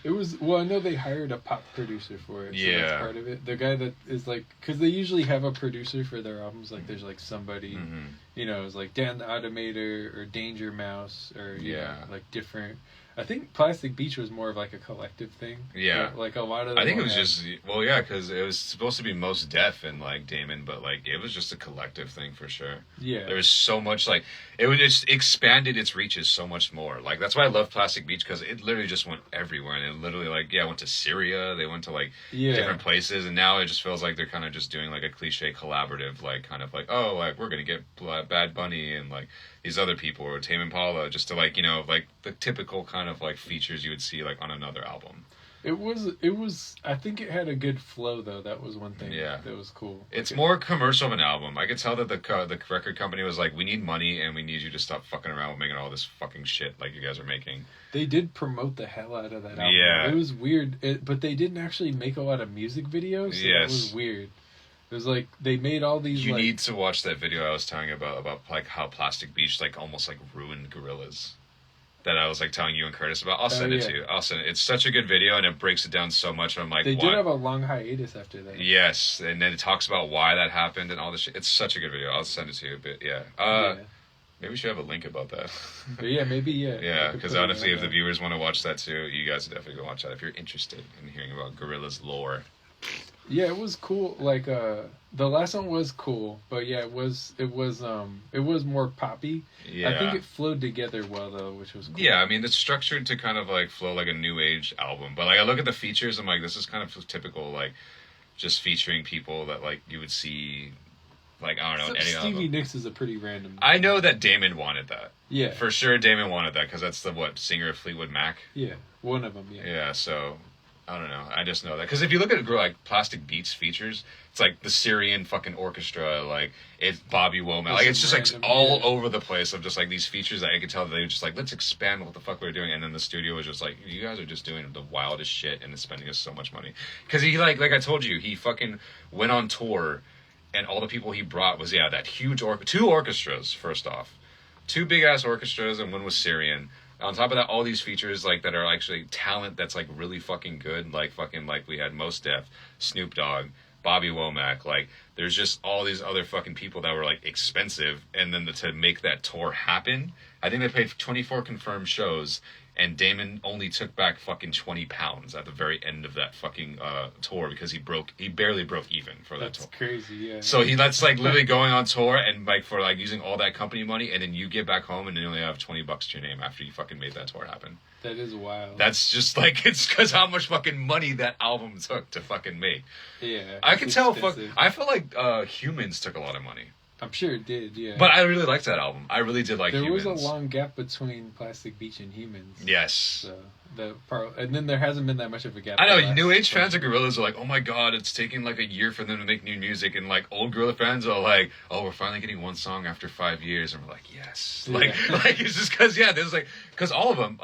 it was, well, I know they hired a pop producer for it. So that's part of it. The guy that is like, because they usually have a producer for their albums. Like there's like somebody, you know, it's like Dan the Automator or Danger Mouse or you know, like different. I think Plastic Beach was more of like a collective thing.
Yeah.
Like a lot of them.
I think it was just, well, yeah, because it was supposed to be Mos Def and like Damon, but like it was just a collective thing for sure.
Yeah.
There was so much like, just expanded its reaches so much more. Like that's why I love Plastic Beach because it literally just went everywhere. And it literally like, went to Syria. They went to like different places. And now it just feels like they're kind of just doing like a cliche collaborative, like kind of like, oh, like we're going to get Bad Bunny and like these other people or Tame Impala just to like, you know, like the typical kind of like features you would see like on another album. It
was I think it had a good flow though. That was one thing that was cool.
It's more commercial of an album. I could tell that the record company was like, we need money and we need you to stop fucking around with making all this fucking shit like you guys are making.
They did promote the hell out of that album.
Yeah.
It was weird, but they didn't actually make a lot of music videos, so that was weird. It was like they made all these.
You need to watch that video I was telling you about like how Plastic Beach like almost like ruined Gorillaz. That I was like telling you and Curtis about. I'll send it to you. I'll send it. It's such a good video and it breaks it down so much. And I'm like,
they did have a long hiatus after that.
Yes, and then it talks about why that happened and all this shit. It's such a good video. I'll send it to you. But maybe we should have a link about that.
But maybe
yeah, because honestly, if the viewers want to watch that too, you guys definitely go watch that if you're interested in hearing about Gorillaz lore.
Yeah, it was cool. Like the last one was cool, but it was more poppy. Yeah. I think it flowed together well though, which was cool.
Yeah, I mean it's structured to kind of like flow like a new age album. But like I look at the features, I'm like, this is kind of typical, like just featuring people that like you would see like I don't know, any
Stevie Nicks is a pretty random.
I know that Damon wanted that.
Yeah.
For sure Damon wanted that because that's the singer of Fleetwood Mac.
Yeah. One of them,
Yeah, so I don't know. I just know that. Because if you look at like Plastic Beats features, it's like the Syrian fucking orchestra, like it's Bobby Womack. Like it's just random, like all over the place of just like these features that I could tell that they were just like, let's expand what the fuck we're doing. And then the studio was just like, you guys are just doing the wildest shit and it's spending us so much money. Because he like I told you, he fucking went on tour and all the people he brought was, that huge 2 orchestras, first off. 2 big ass orchestras and one was Syrian. On top of that, all these features like that are actually talent that's like really fucking good, like we had Mos Def, Snoop Dogg, Bobby Womack. Like there's just all these other fucking people that were like expensive, and then to make that tour happen, I think they played 24 confirmed shows, and Damon only took back fucking 20 pounds at the very end of that fucking tour because he barely broke even for that tour.
That's crazy, yeah.
So that's like literally going on tour and like for like using all that company money, and then you get back home and you only have $20 to your name after you fucking made that tour happen.
That is wild.
That's just like, it's because how much fucking money that album took to fucking make.
Yeah.
I can tell. I feel like Humans took a lot of money.
I'm sure it did, yeah.
But I really liked that album. I really did like Humans.
There was a long gap between Plastic Beach and Humans.
Yes.
So and then there hasn't been that much of a gap.
I know, New Age fans of Gorillaz are like, oh my god, it's taking like a year for them to make new music. And like old Gorilla fans are like, oh, we're finally getting one song after 5 years. And we're like, yes.
Yeah.
Like it's just because, yeah, there's like, because all of them,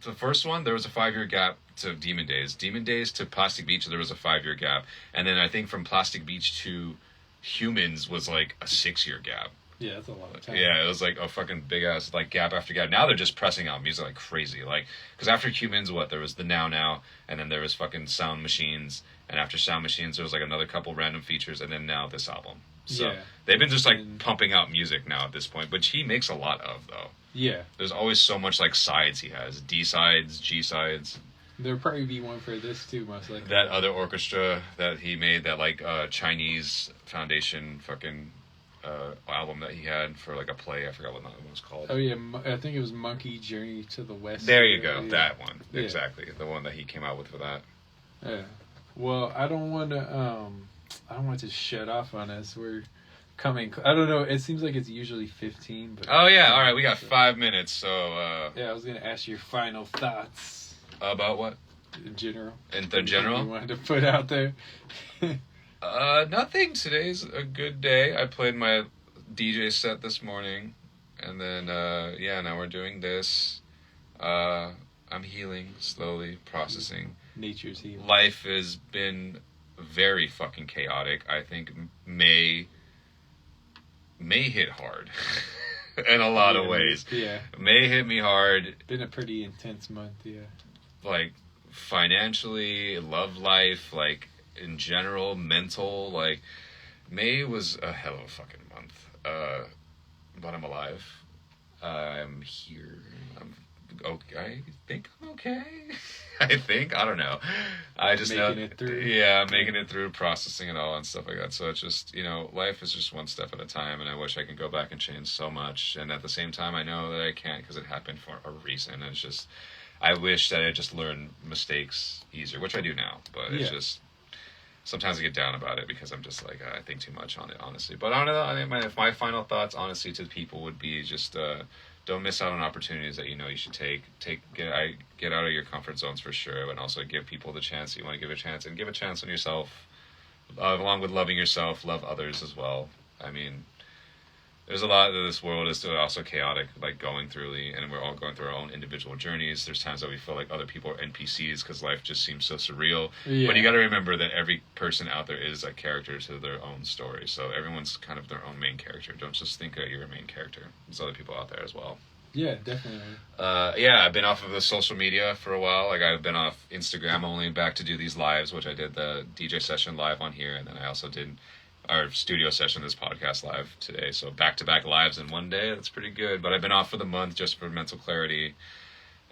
the first one, there was a 5-year gap to Demon Days. Demon Days to Plastic Beach, there was a 5-year gap. And then I think from Plastic Beach to Humans was like a 6-year gap.
Yeah, that's a long time.
Yeah, it was like a fucking big ass like gap after gap. Now they're just pressing out music like crazy. Like, because after Humans, there was the Now, and then there was fucking Sound Machines, and after Sound Machines, there was like another couple random features, and then now this album. So
yeah.
they've been just like pumping out music now at this point, which he makes a lot of though.
Yeah.
There's always so much like sides he has, D sides, G sides.
There'll probably be one for this too, most likely.
That other orchestra that he made, that like Chinese Foundation fucking. Album that he had for like a play. I forgot what that one was called.
Oh yeah, I think it was Monkey Journey to the West.
There you go,
yeah.
that one.
Yeah.
Exactly, the one that he came out with for that.
Yeah. Well, I don't want to shut off on us. We're coming. I don't know. It seems like it's usually 15. But
oh yeah, all right. We got 5 minutes. So
yeah, I was gonna ask your final thoughts
about what
in general.
In the general,
you wanted to put out there.
Nothing. Today's a good day. I played my DJ set this morning, and then now we're doing this. I'm healing slowly, processing.
Nature's healing.
Life has been very fucking chaotic. I think May hit hard in a lot of ways.
Yeah.
May hit me hard.
Been a pretty intense month, yeah.
Like financially, love life, like in general, mental, like May was a hell of a fucking month. But I'm alive. I'm here. I'm okay. I think I'm okay. I don't know. I just
making
know.
It through.
Yeah, making it through, processing it all and stuff like that. So it's just, life is just one step at a time, and I wish I could go back and change so much. And at the same time, I know that I can't because it happened for a reason. And it's just, I wish that I just learned mistakes easier, which I do now. But it's just, sometimes I get down about it because I'm just like, I think too much on it, honestly. But I don't know. I think my final thoughts, honestly, to people would be just don't miss out on opportunities that you should take. Get out of your comfort zones for sure, and also give people the chance that you want to give a chance, and give a chance on yourself, along with loving yourself, love others as well. I mean, there's a lot of this world is also chaotic, like going through, and we're all going through our own individual journeys. There's times that we feel like other people are NPCs because life just seems so surreal. Yeah. But you got to remember that every person out there is a character to their own story. So everyone's kind of their own main character. Don't just think that you're a main character. There's other people out there as well.
Yeah, definitely.
I've been off of the social media for a while. Like I've been off Instagram only, back to do these lives, which I did the DJ session live on here, and then I also did our studio session, this podcast live today. So back-to-back lives in one day. That's pretty good. But I've been off for the month just for mental clarity.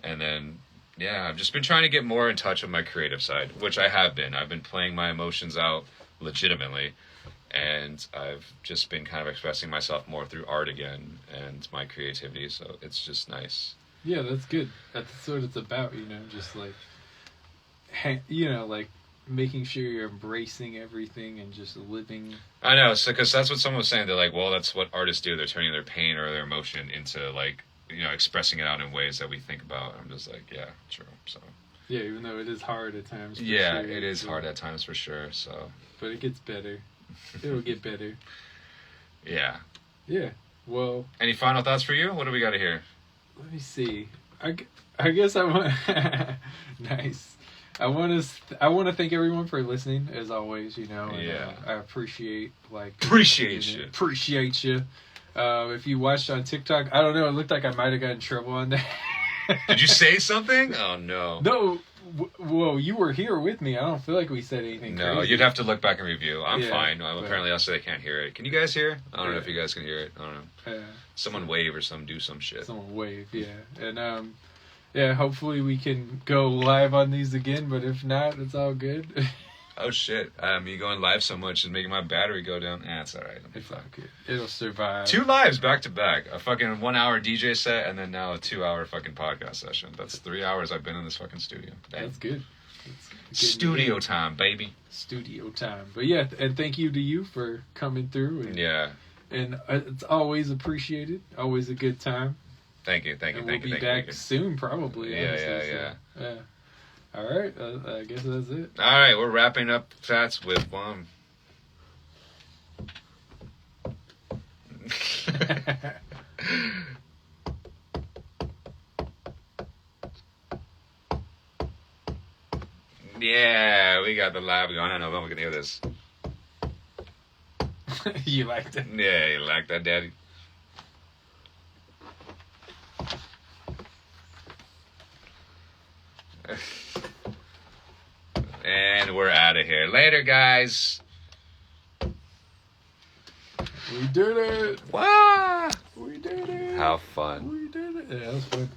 And then, I've just been trying to get more in touch with my creative side, which I have been. I've been playing my emotions out legitimately. And I've just been kind of expressing myself more through art again and my creativity. So it's just nice.
Yeah, that's good. That's what it's about, just like, like, making sure you're embracing everything and just living.
I know, so because that's what someone was saying. They're like, well, that's what artists do. They're turning their pain or their emotion into like, expressing it out in ways that we think about. I'm just like, yeah, true. So.
Yeah, even though it is hard at times.
Yeah, sure. It is hard at times for sure. So.
But it gets better. It'll get better.
Yeah.
Yeah. Well.
Any final thoughts for you? What do we got to hear?
Let me see. I guess I want. Nice. I want to thank everyone for listening, as always, and, I appreciate,
Appreciate you.
Appreciate you. If you watched on TikTok, I don't know, it looked like I might have gotten in trouble on that.
Did you say something? Oh, no.
No, well, you were here with me. I don't feel like we said anything crazy.
You'd have to look back and review. I'm fine. Apparently, I'll say I can't hear it. Can you guys hear? I don't know if you guys can hear it. I don't know. Someone wave or do some shit.
Someone wave, yeah. And, yeah, hopefully we can go live on these again, but if not, it's all good.
Oh shit! Me going live so much is making my battery go down. It's all right.
It's all good. It'll survive.
2 lives back to back. A fucking 1 hour DJ set, and then now a 2 hour fucking podcast session. That's 3 hours I've been in this fucking studio. Damn.
That's good.
Studio time, baby.
Studio time. But yeah, and thank you to you for coming through. And,
Yeah.
And it's always appreciated. Always a good time.
Thank you.
And we'll be back soon, probably.
Yeah.
All right. I guess that's it.
All right, we're wrapping up chats with Yeah, we got the live going. I know if I'm gonna hear this.
You liked it?
Yeah, you like that, Daddy? And we're out of here. Later, guys.
We did it.
Wow.
We did it.
How fun.
We did it. Yeah, that was fun.